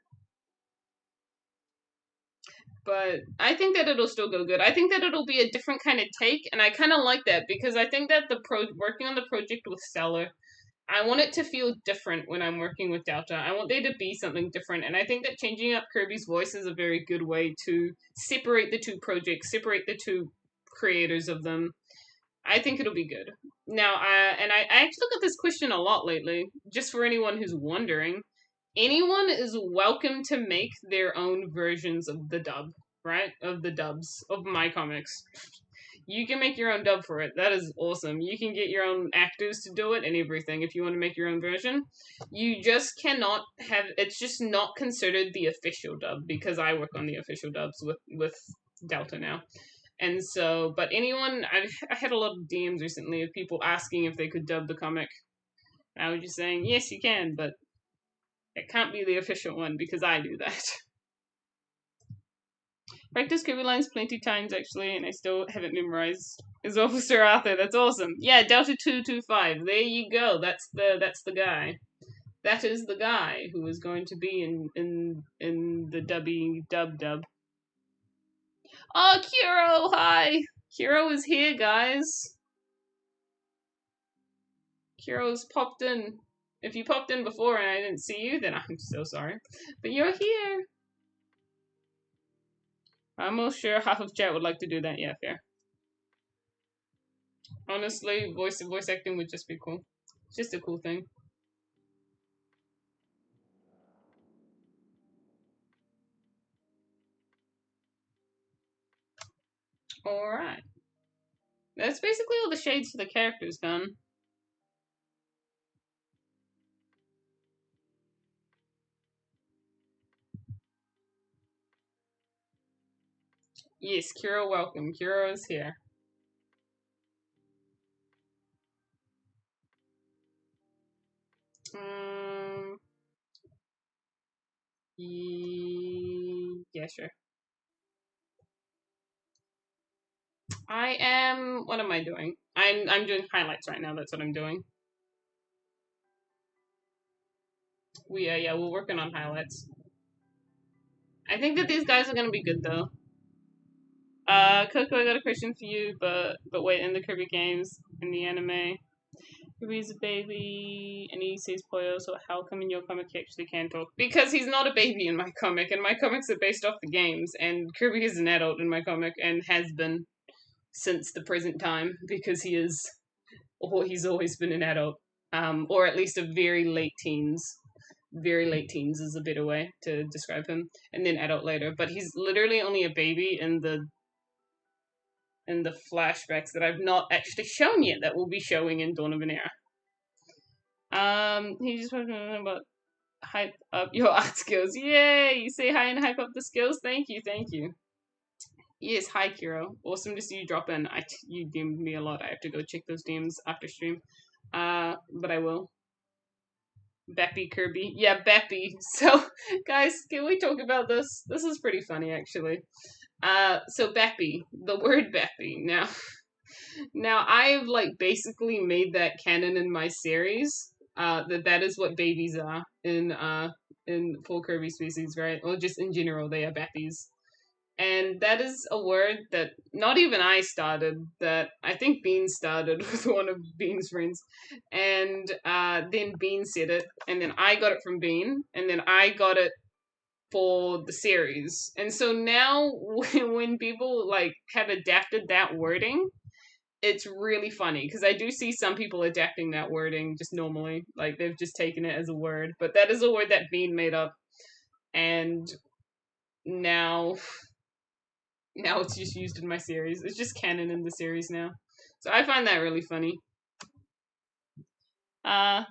But I think that it'll still go good. I think that it'll be a different kind of take, and I kind of like that, because I think that working on the project with Stellar, I want it to feel different when I'm working with Delta. I want there to be something different, and I think that changing up Kirby's voice is a very good way to separate the two projects, separate the two creators of them. I think it'll be good. Now, I actually got this question a lot lately, just for anyone who's wondering. Anyone is welcome to make their own versions of the dub, right? Of the dubs of my comics. You can make your own dub for it. That is awesome. You can get your own actors to do it and everything if you want to make your own version. You just cannot have... It's just not considered the official dub, because I work on the official dubs with Delta now. And so, but anyone... I had a lot of DMs recently of people asking if they could dub the comic. I was just saying, yes, you can, but it can't be the official one, because I do that. Practiced Kirby lines plenty times, actually, and I still haven't memorized as Officer Arthur. That's awesome. Yeah, Delta 225. There you go. That's the guy. That is the guy who is going to be in the dub. Oh, Kuro, hi! Kuro is here, guys. Kuro's popped in. If you popped in before and I didn't see you, then I'm so sorry. But you're here. I'm almost sure half of chat would like to do that. Yeah, fair. Honestly, voice acting would just be cool. It's just a cool thing. Alright. That's basically all the shades for the characters done. Yes, Kuro, welcome. Kuro is here. Yeah, sure. I am. What am I doing? I'm doing highlights right now. That's what I'm doing. We're working on highlights. I think that these guys are gonna be good though. Coco, I got a question for you, but wait, in the Kirby games, in the anime, Kirby's a baby, and he says Poyo, so how come in your comic he actually can talk? Because he's not a baby in my comic, and my comics are based off the games, and Kirby is an adult in my comic, and has been since the present time, because he's always been an adult, or at least a very late teens. Very late teens is a better way to describe him, and then adult later. But he's literally only a baby in the flashbacks that I've not actually shown yet. That will be showing in Dawn of an Era. He just talking about hype up your art skills. Yay! You say hi and hype up the skills. Thank you, thank you. Yes, hi Kiro. Awesome to see you drop in. You DM'd me a lot. I have to go check those DMs after stream. But I will. Beppy Kirby. Yeah, Beppy. So, guys, can we talk about this? This is pretty funny, actually. So Beppy. The word Beppy. Now I've, like, basically made that canon in my series. That is what babies are in full Kirby species, right? Or just in general, they are Beppies. And that is a word that not even I started, that I think Bean started with one of Bean's friends. And then Bean said it, and then I got it from Bean, and then I got it for the series. And so now when people like have adapted that wording, it's really funny because I do see some people adapting that wording just normally. Like they've just taken it as a word. But that is a word that Bean made up. And now it's just used in my series. It's just canon in the series now. So I find that really funny. I'm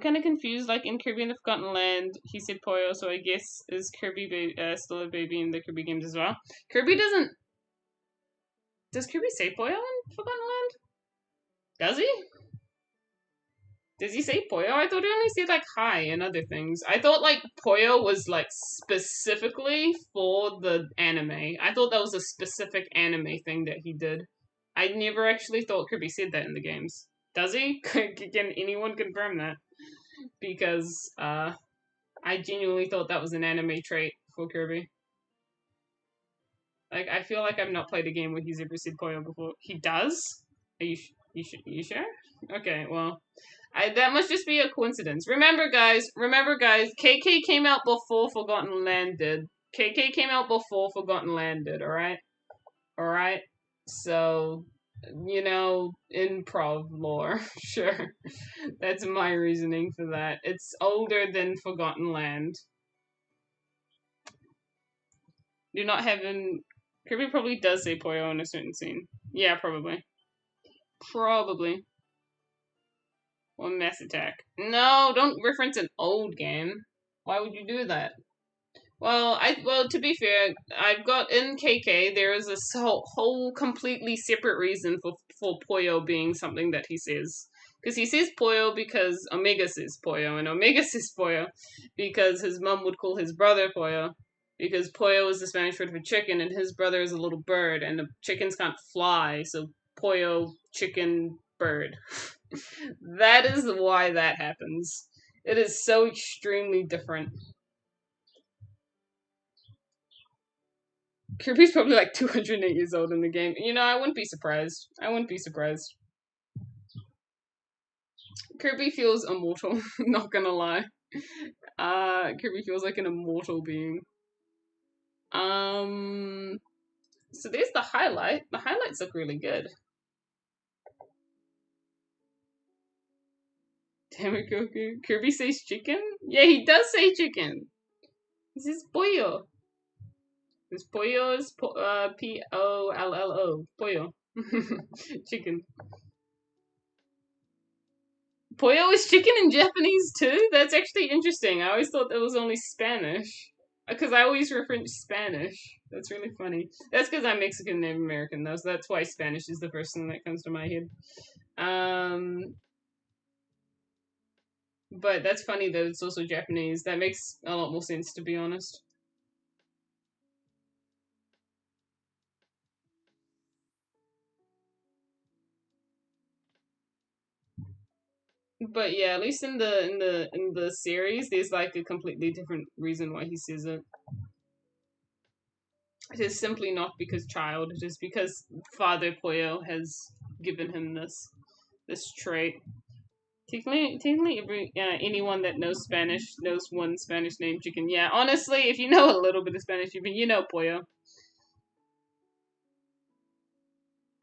kind of confused. Like in Kirby in the Forgotten Land, he said Poyo, so I guess is Kirby still a baby in the Kirby games as well? Kirby doesn't. Does Kirby say Poyo in Forgotten Land? Does he? Does he say Poyo? I thought he only said like hi and other things. I thought like Poyo was like specifically for the anime. I thought that was a specific anime thing that he did. I never actually thought Kirby said that in the games. Does he? Can anyone confirm that? Because I genuinely thought that was an anime trait for Kirby. Like I feel like I've not played a game where he's ever said Poyo before. He does? Are you sure? Okay, well, that must just be a coincidence. Remember, guys, KK came out before Forgotten Land did. KK came out before Forgotten Land did, alright? Alright? So, improv lore. Sure. That's my reasoning for that. It's older than Forgotten Land. Do not have in... Kirby probably does say Poyo in a certain scene. Yeah, probably. Probably. Or Mass Attack. No, don't reference an old game. Why would you do that? Well, to be fair, I've got in KK there is a whole completely separate reason for Poyo being something that he says. Because he says Poyo because Omega says Poyo, and Omega says Poyo because his mom would call his brother Poyo. Because Pollo is the Spanish word for chicken, and his brother is a little bird, and the chickens can't fly, so Pollo, chicken, bird. That is why that happens. It is so extremely different. Kirby's probably like 208 years old in the game. You know, I wouldn't be surprised. I wouldn't be surprised. Kirby feels immortal, not gonna lie. Kirby feels like an immortal being. So there's the highlight. The highlights look really good. Damn it, Goku. Kirby says chicken? Yeah, he does say chicken. This is pollo. This pollo is P-O-L-L-O. Pollo. Chicken. Pollo is chicken in Japanese too? That's actually interesting. I always thought that was only Spanish. Because I always reference Spanish. That's really funny. That's because I'm Mexican Native American, though, so that's why Spanish is the first thing that comes to my head. But that's funny that it's also Japanese. That makes a lot more sense, to be honest. But yeah, at least in the series, there's like a completely different reason why he says it. It is simply not because child. It is because Father Pollo has given him this trait. Technically, anyone that knows Spanish knows one Spanish named chicken. Yeah, honestly, if you know a little bit of Spanish, you know Pollo.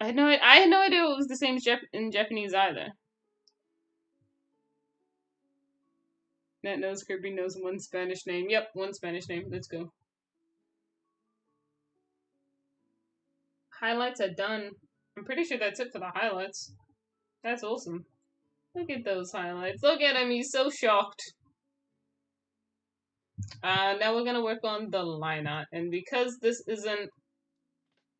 I had no idea it was the same in Japanese either. That knows Kirby knows one Spanish name. Yep, one Spanish name. Let's go. Highlights are done. I'm pretty sure that's it for the highlights. That's awesome. Look at those highlights. Look at him. He's so shocked. Now we're gonna work on the line art, and because this is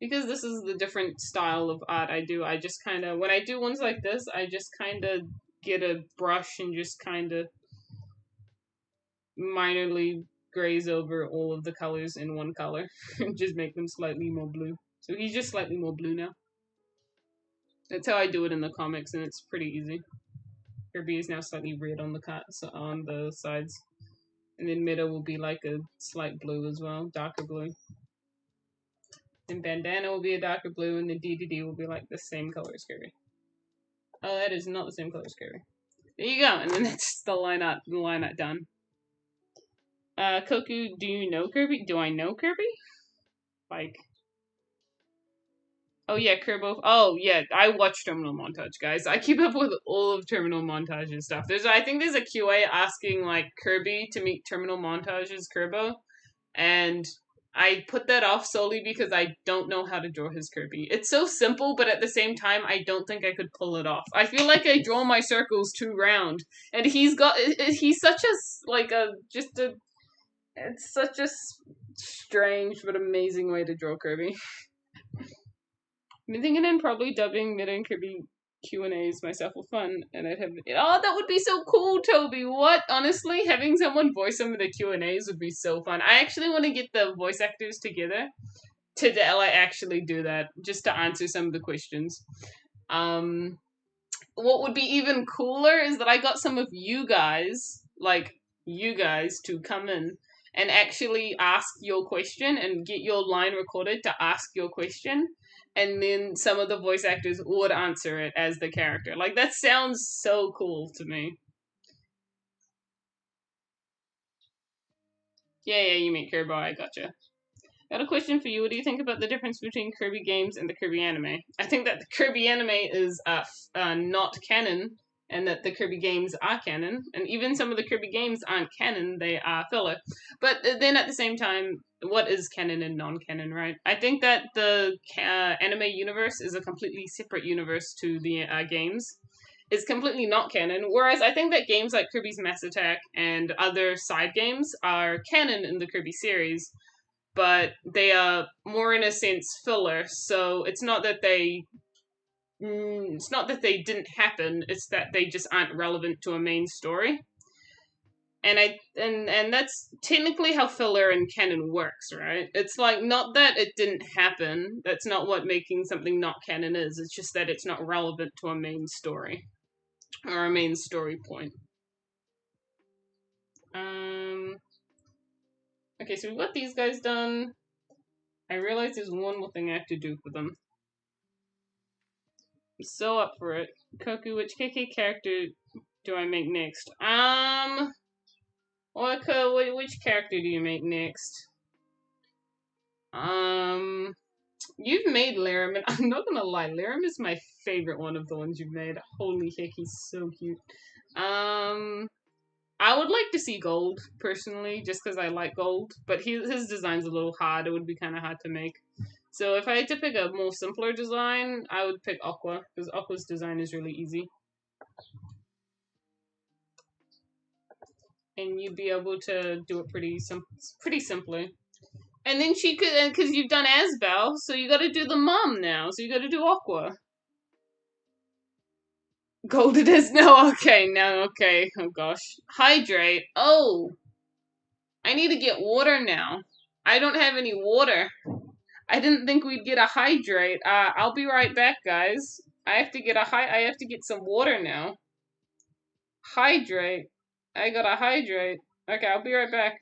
the different style of art I do, I just kind of, when I do ones like this, I just kind of get a brush and just kind of minorly graze over all of the colors in one color and just make them slightly more blue. So he's just slightly more blue now. That's how I do it in the comics, and it's pretty easy. Kirby is now slightly red on the sides, and then Meta will be like a slight blue as well, darker blue. Then Bandana will be a darker blue, and the DDD will be like the same color as Kirby. Oh, that is not the same color as Kirby. There you go, and then that's the line art done. Koku, do you know Kirby? Do I know Kirby? Like, oh yeah, Kirby. Oh yeah, I watch Terminal Montage, guys. I keep up with all of Terminal Montage's stuff. I think there's a QA asking like Kirby to meet Terminal Montage's Kirby, and I put that off solely because I don't know how to draw his Kirby. It's so simple, but at the same time, I don't think I could pull it off. I feel like I draw my circles too round, and he's such it's such a strange but amazing way to draw Kirby. I've been thinking and probably dubbing Meta and Kirby Q&As myself for fun, and I'd have that would be so cool, Toby. What? Honestly, having someone voice some of the Q&As would be so fun. I actually want to get the voice actors together to like actually do that, just to answer some of the questions. What would be even cooler is that I got some of you guys to come in and actually ask your question and get your line recorded to ask your question, and then some of the voice actors would answer it as the character. Like, that sounds so cool to me. Yeah, you mean Kirby. I gotcha. Got a question for you. What do you think about the difference between Kirby games and the Kirby anime? I think that the Kirby anime is not canon, and that the Kirby games are canon, and even some of the Kirby games aren't canon, they are filler. But then at the same time, what is canon and non-canon, right? I think that the anime universe is a completely separate universe to the games. It's completely not canon, whereas I think that games like Kirby's Mass Attack and other side games are canon in the Kirby series, but they are more in a sense filler, so it's not that they didn't happen, it's that they just aren't relevant to a main story. And that's technically how filler and canon works, right? It's like, not that it didn't happen, that's not what making something not canon is, it's just that it's not relevant to a main story or a main story point. Okay, so we've got these guys done. I realize there's one more thing I have to do for them. I'm so up for it. Koku, which KK character do I make next? Which character do you make next? You've made Laram, and I'm not gonna lie, Laram is my favorite one of the ones you've made. Holy heck, he's so cute. I would like to see Gold, personally, just because I like Gold, but his design's a little hard. It would be kind of hard to make. So if I had to pick a more simpler design, I would pick Aqua, because Aqua's design is really easy. And you'd be able to do it pretty simply. And then she could, because you've done Asbel, so you gotta do the mom now, so you gotta do Aqua. Gold it is? No, okay, no, okay. Oh gosh. Hydrate. Oh! I need to get water now. I don't have any water. I didn't think we'd get a hydrate. I'll be right back, guys. I have to get some water now. Hydrate. I gotta hydrate. Okay, I'll be right back.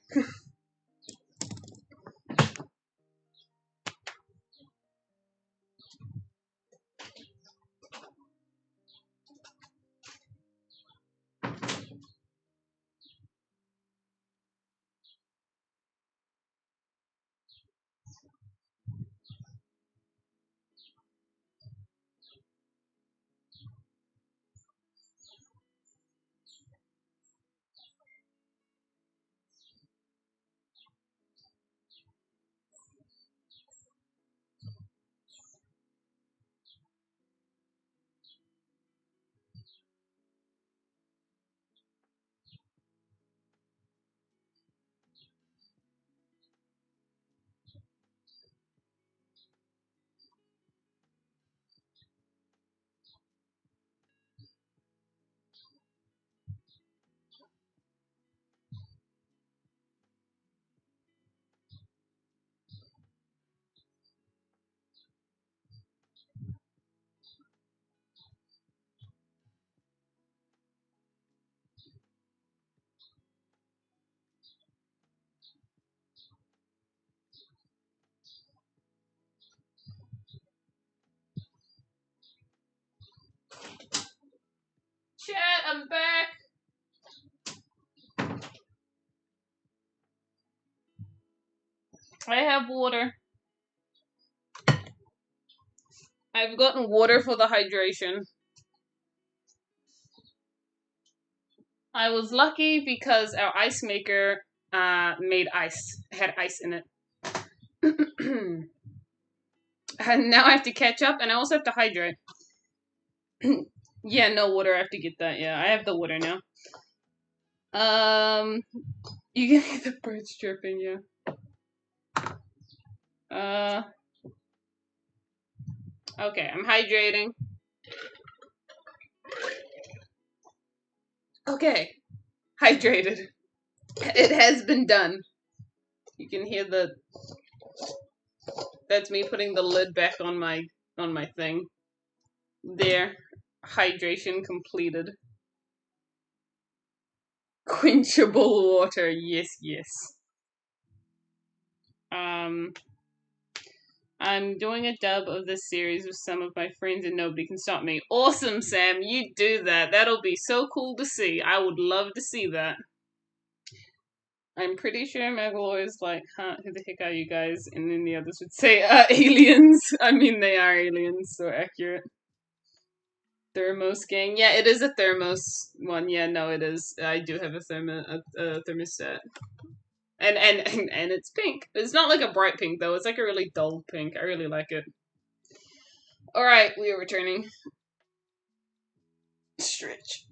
Chat, I'm back. I have water. I've gotten water for the hydration. I was lucky because our ice maker made ice. Had ice in it. And now I have to catch up, and I also have to hydrate. Yeah, no water. I have to get that. Yeah, I have the water now. You can hear the birds chirping. Yeah. Okay, I'm hydrating. Okay, hydrated. It has been done. You can hear that's me putting the lid back on my thing. There, hydration completed. Quenchable water, yes, yes. I'm doing a dub of this series with some of my friends and nobody can stop me. Awesome, Sam, you do that. That'll be so cool to see. I would love to see that. I'm pretty sure Magolor is like, huh, who the heck are you guys? And then the others would say, aliens. I mean, they are aliens, so accurate. Thermos gang. Yeah, it is a thermos one. Yeah, no, it is. I do have a thermostat. And it's pink. It's not like a bright pink, though. It's like a really dull pink. I really like it. Alright, we are returning. Stretch.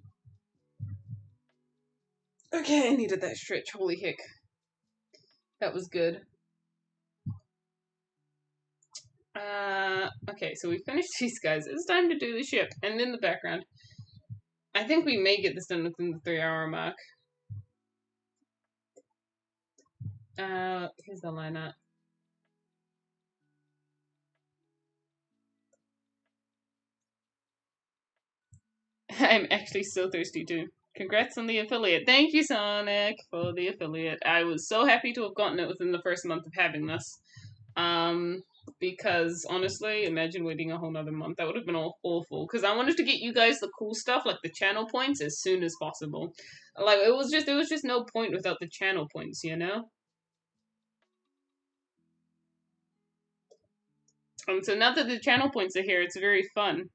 Okay, I needed that stretch. Holy heck. That was good. Okay, so we finished these guys. It's time to do the ship. And in the background. I think we may get this done within the 3-hour mark. Here's the lineup. I'm actually so thirsty too. Congrats on the affiliate. Thank you, Sonic, for the affiliate. I was so happy to have gotten it within the first month of having this. Because honestly, imagine waiting a whole nother month. That would have been awful. Because I wanted to get you guys the cool stuff, like the channel points, as soon as possible. Like there was just no point without the channel points, you know. So now that the channel points are here, it's very fun.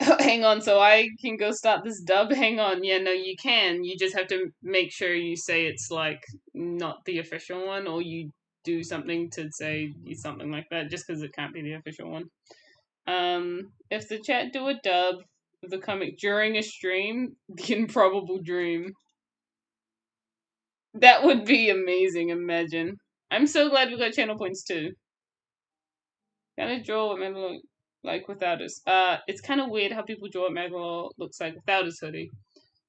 Hang on, so I can go start this dub? Hang on, yeah, no, you can. You just have to make sure you say it's, like, not the official one, or you do something to say something like that, just because it can't be the official one. If the chat do a dub of the comic during a stream, the improbable dream. That would be amazing, imagine. I'm so glad we got channel points too. Kinda draw what Magolor look like without us. It's kind of weird how people draw what Magolor looks like without his hoodie.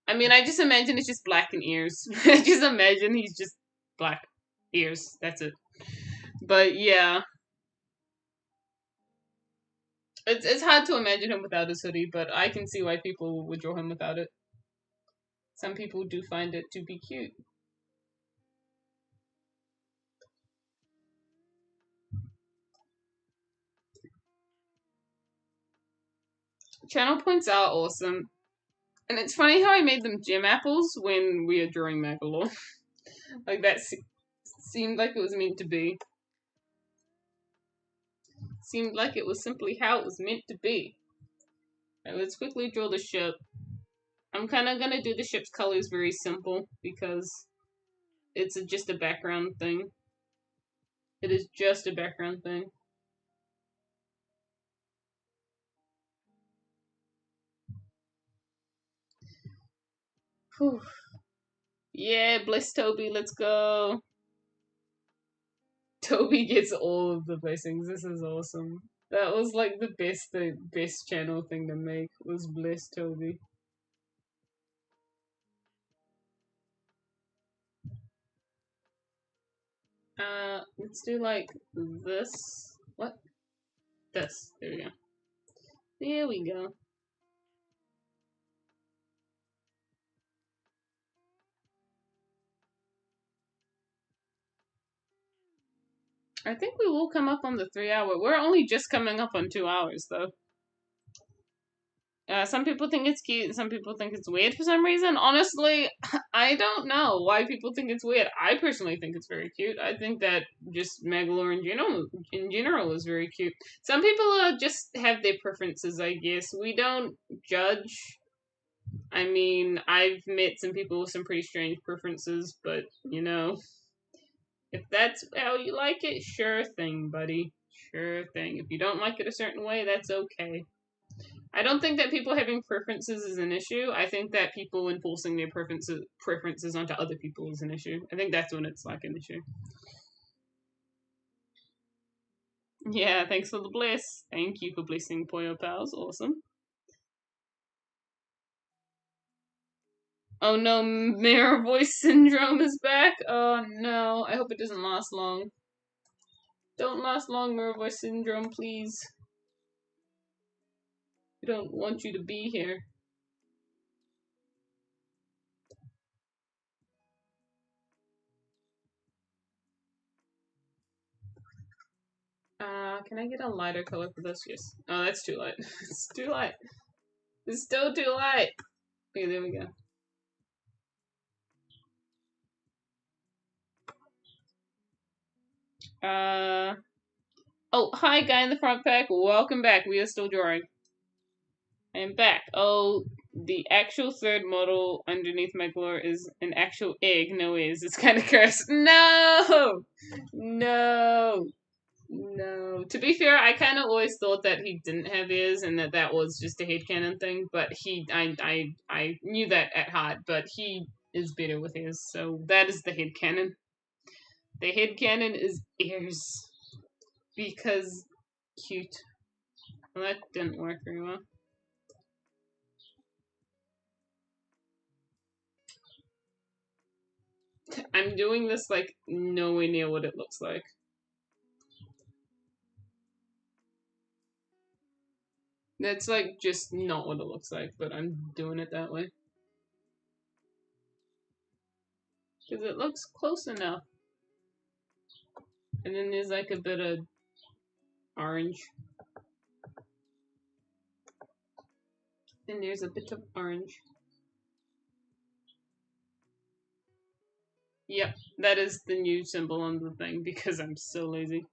I mean, I just imagine it's just black and ears. I just imagine he's just black ears. That's it. But yeah. It's hard to imagine him without his hoodie, but I can see why people would draw him without it. Some people do find it to be cute. Channel points are awesome. And it's funny how I made them gem apples when we are drawing Magolor. Like, that seemed like it was meant to be. Seemed like it was simply how it was meant to be. Right, let's quickly draw the ship. I'm kind of going to do the ship's colors very simple because it's just a background thing. It is just a background thing. Whew. Yeah, bless Toby, let's go. Toby gets all of the blessings. This is awesome. That was like the best channel thing to make, was bless Toby. Let's do like this. What? This. There we go. There we go. I think we will come up on the 3 hour. We're only just coming up on 2 hours though. Some people think it's cute and some people think it's weird for some reason. Honestly, I don't know why people think it's weird. I personally think it's very cute. I think that just Magolor in general is very cute. Some people just have their preferences, I guess. We don't judge. I mean, I've met some people with some pretty strange preferences, but, you know, if that's how you like it, sure thing, buddy. Sure thing. If you don't like it a certain way, that's okay. I don't think that people having preferences is an issue. I think that people enforcing their preferences onto other people is an issue. I think that's when it's like an issue. Yeah, thanks for the bless. Thank you for blessing Poyo Pals. Awesome. Oh no, mirror voice syndrome is back. Oh no, I hope it doesn't last long. Don't last long, mirror voice syndrome, please. We don't want you to be here. Can I get a lighter color for this? Yes. Oh, that's too light. It's too light. It's still too light. Okay, there we go. Oh, hi, guy in the front pack. Welcome back. We are still drawing. I'm back. Oh, the actual third model underneath Magolor is an actual egg. No is. It's kind of cursed. No! No! No. To be fair, I kind of always thought that he didn't have ears and that was just a headcanon thing, but I knew that at heart, but he is better with ears, so that is the headcanon. The headcanon is ears. Because cute. Well, that didn't work very well. I'm doing this like nowhere near what it looks like. That's like just not what it looks like, but I'm doing it that way. Because it looks close enough. And then there's like a bit of orange. And there's a bit of orange. Yep, that is the new symbol on the thing because I'm so lazy.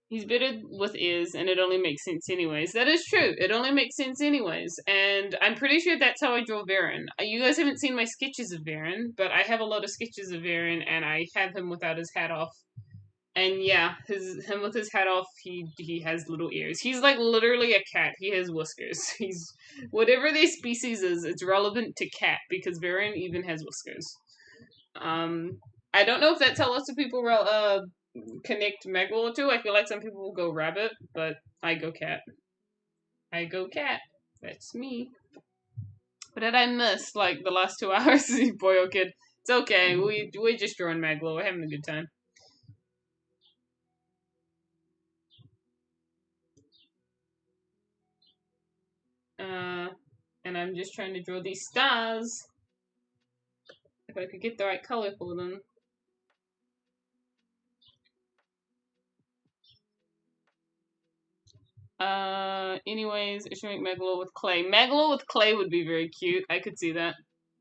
He's bitted with ears, and it only makes sense anyways. That is true. It only makes sense anyways. And I'm pretty sure that's how I draw Varen. You guys haven't seen my sketches of Varen, but I have a lot of sketches of Varen, and I have him without his hat off. And yeah, him with his hat off, he has little ears. He's like literally a cat. He has whiskers. He's whatever their species is, it's relevant to cat because Varen even has whiskers. I don't know if that's how lots of people connect Magolor to. I feel like some people will go rabbit, but I go cat. I go cat. That's me. What did I miss? Like the last 2 hours? Boy, oh kid. It's okay. We're just drawing Magolor. We're having a good time. And I'm just trying to draw these stars. If I could get the right color for them. Anyways, I should make Magolor with clay. Magolor with clay would be very cute. I could see that.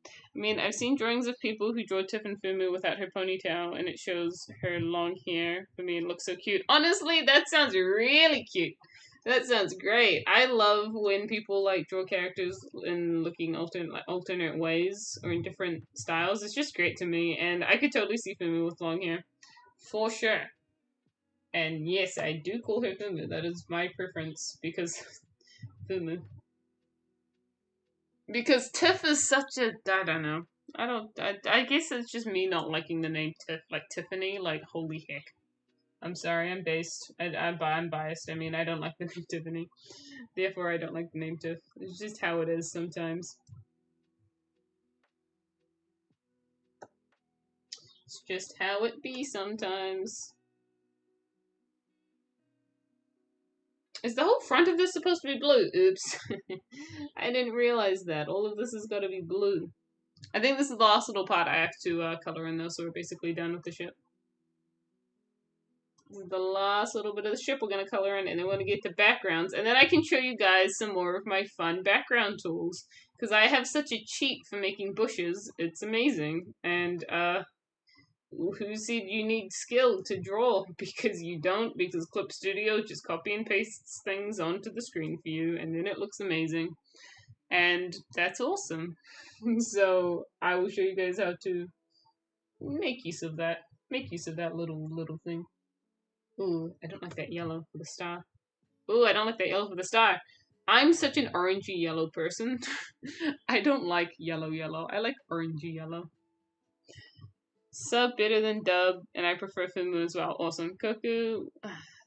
I mean, I've seen drawings of people who draw Tiff and Fumu without her ponytail, and it shows her long hair. For me, it looks so cute. Honestly, that sounds really cute. That sounds great. I love when people like draw characters in looking alternate ways or in different styles. It's just great to me, and I could totally see Fumu with long hair, for sure. And yes, I do call her Fumu. That is my preference because Fumu. Because Tiff is such a I don't know. I guess it's just me not liking the name Tiff, like Tiffany. Like holy heck. I'm sorry, I'm based. I'm biased. I mean, I don't like the name Tiffany. Therefore, I don't like the name Tiff. It's just how it is sometimes. It's just how it be sometimes. Is the whole front of this supposed to be blue? Oops. I didn't realize that. All of this has got to be blue. I think this is the last little part I have to color in though, so we're basically done with the ship. This is the last little bit of the ship we're going to color in, and then we're going to get to backgrounds, and then I can show you guys some more of my fun background tools, because I have such a cheat for making bushes. It's amazing, and who said you need skill to draw? Because you don't, because Clip Studio just copy and pastes things onto the screen for you, and then it looks amazing. And that's awesome. So I will show you guys how to make use of that. Make use of that little thing. Ooh, I don't like that yellow for the star. Ooh, I don't like that yellow for the star. I'm such an orangey yellow person. I don't like yellow. I like orangey yellow. Sub better than dub, and I prefer Fumu as well. Awesome. Koku,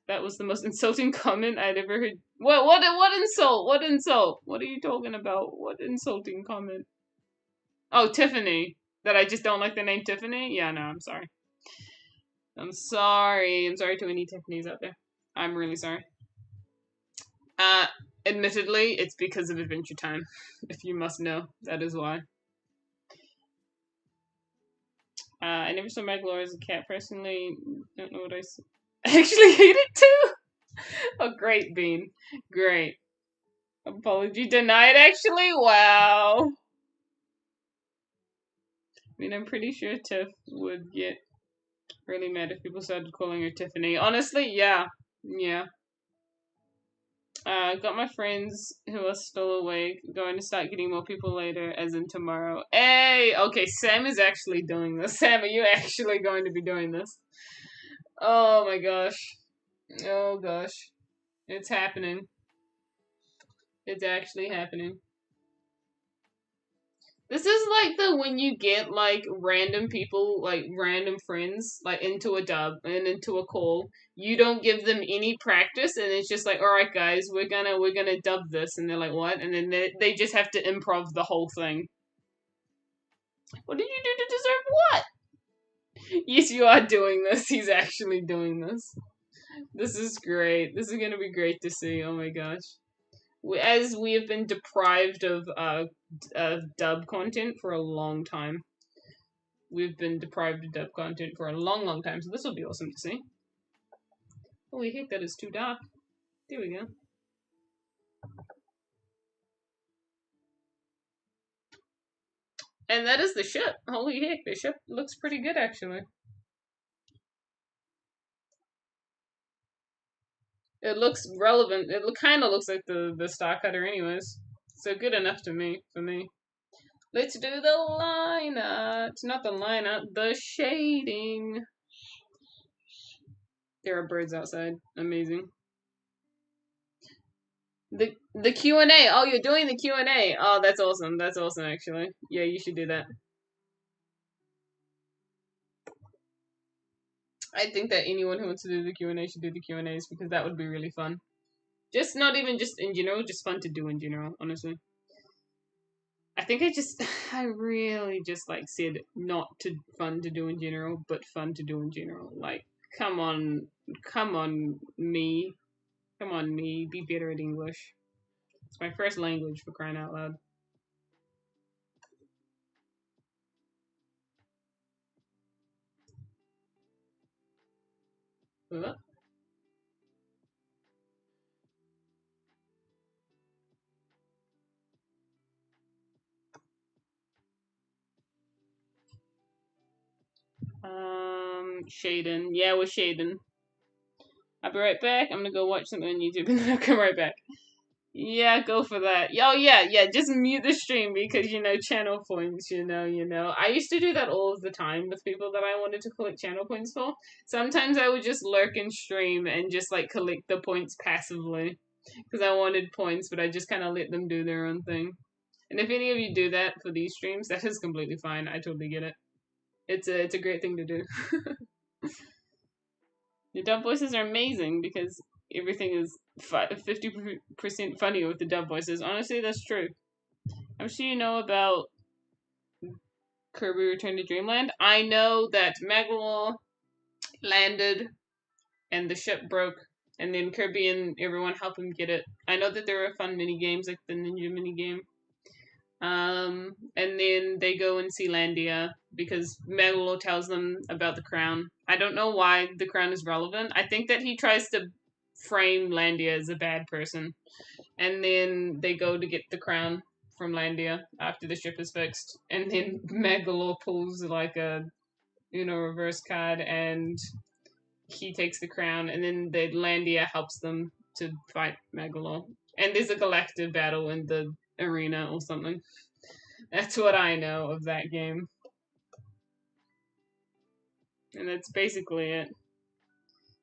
that was the most insulting comment I'd ever heard. What insult? What insult? What are you talking about? What insulting comment? Oh, Tiffany. That I just don't like the name Tiffany? Yeah, no, I'm sorry. I'm sorry. I'm sorry to any Tiffany's out there. I'm really sorry. Admittedly, it's because of Adventure Time. If you must know, that is why. I never saw Magolor as a cat personally. Don't know what I actually hate it too. Oh, great, Bean. Great. Apology denied, actually? Wow. I mean, I'm pretty sure Tiff would get really mad if people started calling her Tiffany. Honestly, yeah. Yeah. Got my friends who are still awake. Going to start getting more people later, as in tomorrow. Hey! Okay, Sam is actually doing this. Sam, are you actually going to be doing this? Oh my gosh. Oh gosh. It's happening. It's actually happening. This is like the when you get like random people, like random friends, like into a dub and into a call. You don't give them any practice, and it's just like, all right, guys, we're gonna dub this, and they're like, what? And then they just have to improv the whole thing. What did you do to deserve what? Yes, you are doing this. He's actually doing this. This is great. This is gonna be great to see. Oh my gosh. As we have been deprived of dub content for a long time. We've been deprived of dub content for a long time, so this will be awesome to see. Holy heck, that is too dark. There we go. And that is the ship. Holy heck, the ship looks pretty good actually. It looks relevant. It kind of looks like the star cutter anyways. So good enough to me, for me. Let's do the line art. Not the line art, the shading. There are birds outside. Amazing. The Q&A. Oh, you're doing the Q&A. Oh, that's awesome. That's awesome, actually. Yeah, you should do that. I think that anyone who wants to do the Q&A should do the Q&As because that would be really fun. Just not even just in general, just fun to do in general, honestly. I think I really just like said not to fun to do in general, but fun to do in general. Like, come on me. Come on me, be better at English. It's my first language, for crying out loud. What? Shaden. Yeah, we're Shaden. I'll be right back. I'm gonna go watch something on YouTube and then I'll come right back. Yeah, go for that. Oh yeah. Just mute the stream because channel points. I used to do that all of the time with people that I wanted to collect channel points for. Sometimes I would just lurk in stream and just like collect the points passively because I wanted points, but I just kind of let them do their own thing. And if any of you do that for these streams, that is completely fine. I totally get it. It's a great thing to do. The dub voices are amazing because everything is 50% funny with the dub voices. Honestly, that's true. I'm sure you know about Kirby Return to Dreamland. I know that Magolor landed and the ship broke, and then Kirby and everyone help him get it. I know that there are fun mini games like the Ninja mini game. And then they go and see Landia because Magolor tells them about the crown. I don't know why the crown is relevant. I think that he tries to frame Landia as a bad person. And then they go to get the crown from Landia after the ship is fixed. And then Magolor pulls like a reverse card and he takes the crown and then the Landia helps them to fight Magolor. And there's a galactic battle in the arena or something. That's what I know of that game. And that's basically it.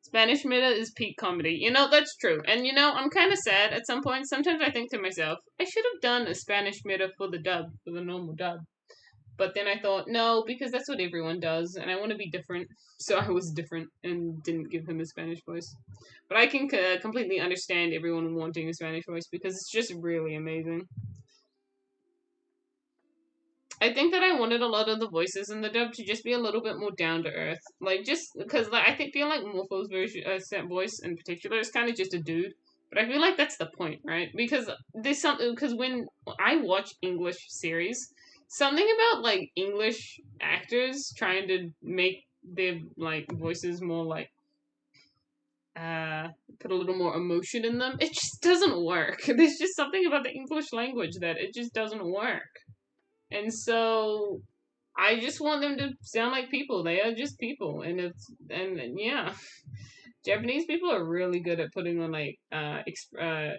Spanish meta is peak comedy. That's true. And I'm kind of sad at some point. Sometimes I think to myself, I should have done a Spanish meta for the dub, for the normal dub. But then I thought, no, because that's what everyone does, and I want to be different. So I was different and didn't give him a Spanish voice. But I can completely understand everyone wanting a Spanish voice because it's just really amazing. I think that I wanted a lot of the voices in the dub to just be a little bit more down to earth, like just because I feel like Morpho's voice in particular is kind of just a dude, but I feel like that's the point, right? Because when I watch English series, something about like English actors trying to make their like voices more like put a little more emotion in them, it just doesn't work. There's just something about the English language that it just doesn't work. And so I just want them to sound like people. They are just people, and yeah, Japanese people are really good at putting on like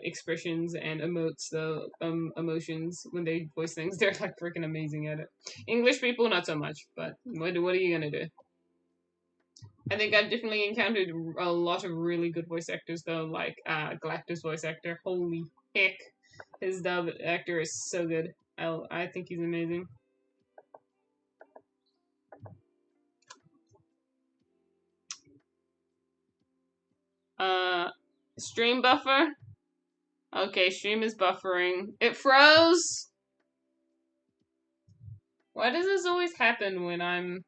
expressions and emotes the emotions when they voice things. They're like freaking amazing at it. English people not so much, but what are you gonna do? I think I've definitely encountered a lot of really good voice actors though, like Galactus voice actor. Holy heck, his dub actor is so good. I think he's amazing. Stream buffer? Okay, stream is buffering. It froze! Why does this always happen when I'm...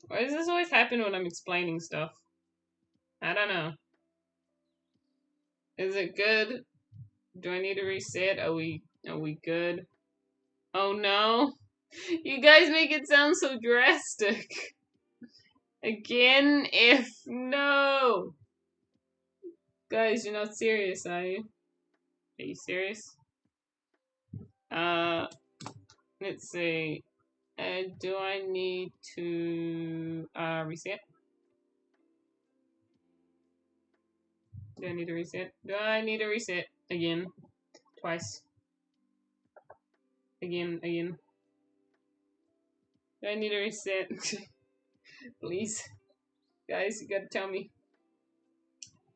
Why does this always happen when I'm explaining stuff? I don't know. Is it good? Do I need to reset? Are we good? Oh no! You guys make it sound so drastic. Again, if no. Guys, you're not serious, are you? Are you serious? Let's see. Do I need to reset? Do I need to reset? Do I need to reset again? Twice. Again. Do I need to reset? Please. Guys, you gotta tell me.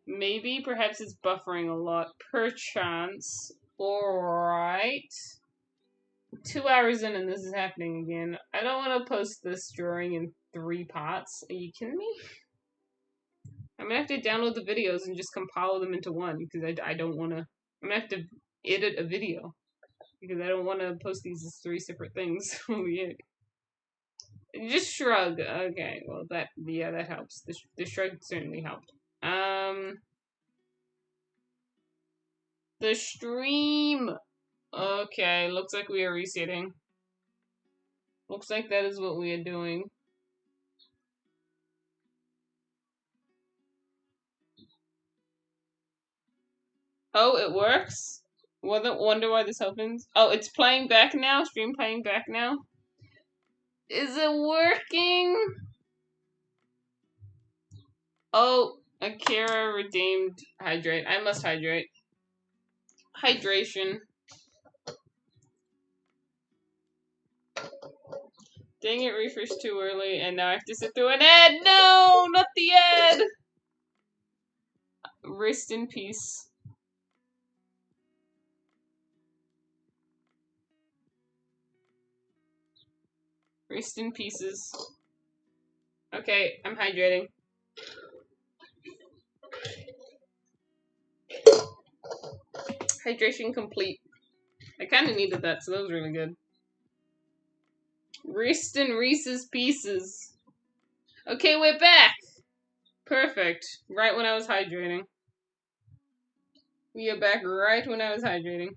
Maybe, perhaps it's buffering a lot. Perchance. Alright. 2 hours in and this is happening again. I don't want to post this drawing in 3 parts. Are you kidding me? I'm gonna have to download the videos and just compile them into one because I don't want to. I'm gonna have to edit a video because I don't want to post these as 3 separate things. Oh yeah. Just shrug. Okay, well that helps. The shrug certainly helped. The stream. Okay, looks like we are resetting. Looks like that is what we are doing. Oh, it works? Wonder why this opens? Oh, it's playing back now? Stream playing back now? Is it working? Oh, Akira redeemed hydrate. I must hydrate. Hydration. Dang it, refreshed too early, and now I have to sit through an ad! No! Not the ad! Rest in peace. Rest in pieces. Okay, I'm hydrating. Hydration complete. I kind of needed that, so that was really good. Rest in Reese's Pieces. Okay, we're back! Perfect. Right when I was hydrating. We are back right when I was hydrating.